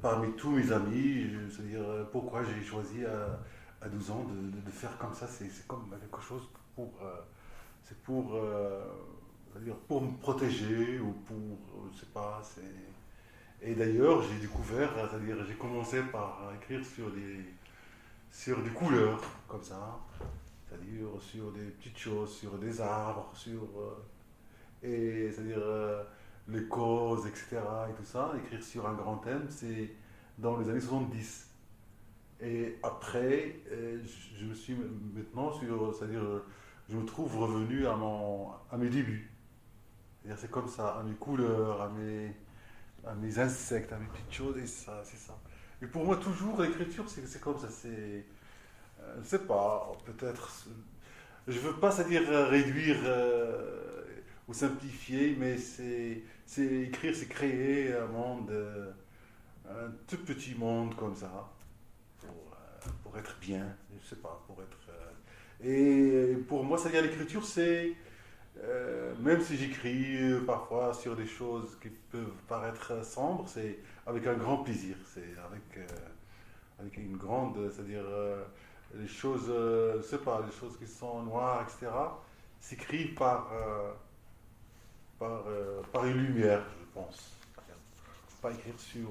parmi tous mes amis, c'est-à-dire pourquoi j'ai choisi à 12 ans de faire comme ça, c'est comme quelque chose pour. C'est pour. C'est-à-dire pour me protéger ou pour. Je sais pas, c'est. Et d'ailleurs, j'ai découvert, c'est-à-dire j'ai commencé par écrire sur des couleurs, comme ça, c'est-à-dire sur des petites choses, sur des arbres, et c'est-à-dire les causes, etc. et tout ça, écrire sur un grand thème, c'est dans les années 70. Et après, je me suis maintenant c'est-à-dire je me trouve revenu à mes débuts. C'est-à-dire c'est comme ça, à mes couleurs, à mes insectes, à mes petites choses, et ça, c'est ça. Et pour moi, toujours, l'écriture, c'est comme ça. Je ne sais pas, peut-être. Je veux pas, c'est-à-dire réduire ou simplifier, mais c'est écrire, c'est créer un monde, un tout petit monde comme ça, pour être bien, je sais pas, pour être. Et pour moi, c'est-à-dire l'écriture, c'est même si j'écris parfois sur des choses qui peuvent paraître sombres, c'est avec un grand plaisir, c'est avec une grande, c'est-à-dire les choses, je sais pas, les choses qui sont noires, etc., s'écrivent par une lumière, je pense. Il ne faut pas écrire sur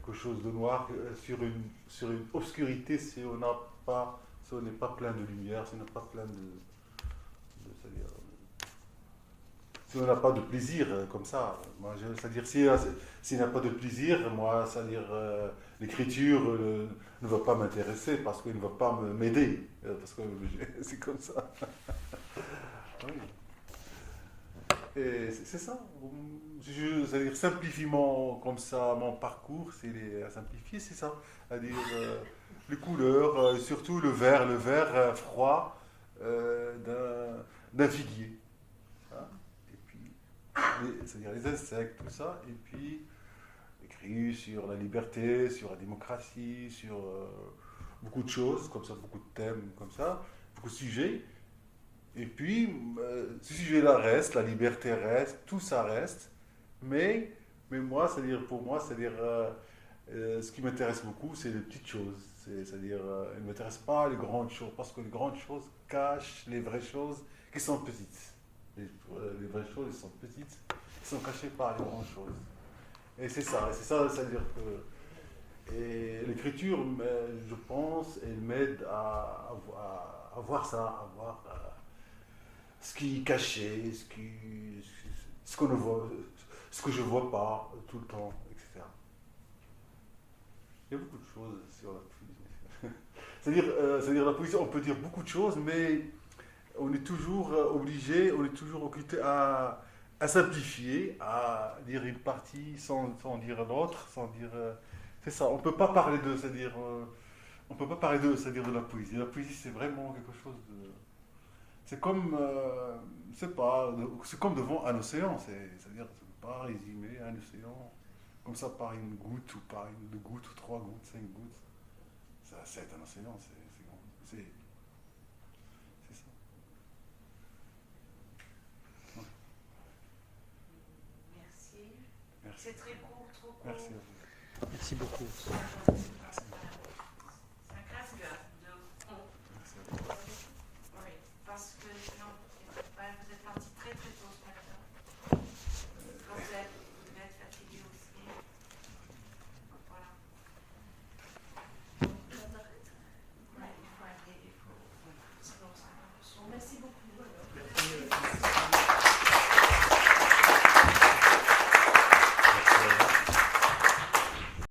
quelque chose de noir, sur une obscurité si on n'a pas, si on n'est pas plein de lumière, si on n'a pas plein c'est-à-dire, si on n'a pas de plaisir comme ça, moi, c'est-à-dire s'il n'y a pas de plaisir, moi, c'est-à-dire l'écriture ne va pas m'intéresser parce qu'elle ne va pas m'aider, parce que c'est comme ça. Oui. Et c'est ça. C'est-à-dire simplifier comme ça mon parcours, c'est à simplifier, c'est ça. C'est-à-dire les couleurs, surtout le vert froid d'un figuier. Hein. Et puis, c'est-à-dire les insectes, tout ça. Et puis, écrit sur la liberté, sur la démocratie, sur beaucoup de choses, comme ça, beaucoup de thèmes, comme ça, beaucoup de sujets. Et puis, ce sujet-là reste, la liberté reste, tout ça reste. Mais moi, c'est-à-dire, pour moi, c'est-à-dire, ce qui m'intéresse beaucoup, c'est les petites choses. C'est-à-dire, elles ne m'intéressent pas les grandes choses, parce que les grandes choses cachent les vraies choses qui sont petites. Les vraies choses, elles sont petites, elles sont cachées par les grandes choses. Et c'est ça, c'est-à-dire que et l'écriture, je pense, elle m'aide à voir ça, à voir ce qui est caché, ce qu'on ne voit, ce que je ne vois pas tout le temps, etc. Il y a beaucoup de choses sur la poésie. C'est-à-dire la poésie, on peut dire beaucoup de choses, mais on est toujours obligé, on est toujours occupé à simplifier, à dire une partie sans dire l'autre, sans dire. C'est ça, on ne peut pas parler de, c'est-à-dire. On peut pas parler c'est-à-dire de la poésie. La poésie, c'est vraiment quelque chose de. C'est comme, c'est pas, c'est comme devant un océan, c'est-à-dire tu ne peux pas résumer un océan comme ça par une goutte ou par deux gouttes ou 3 gouttes, 5 gouttes. Ça, c'est un océan, c'est ça. Ouais. Merci. Merci. C'est très court, trop court. Merci à vous. Merci beaucoup.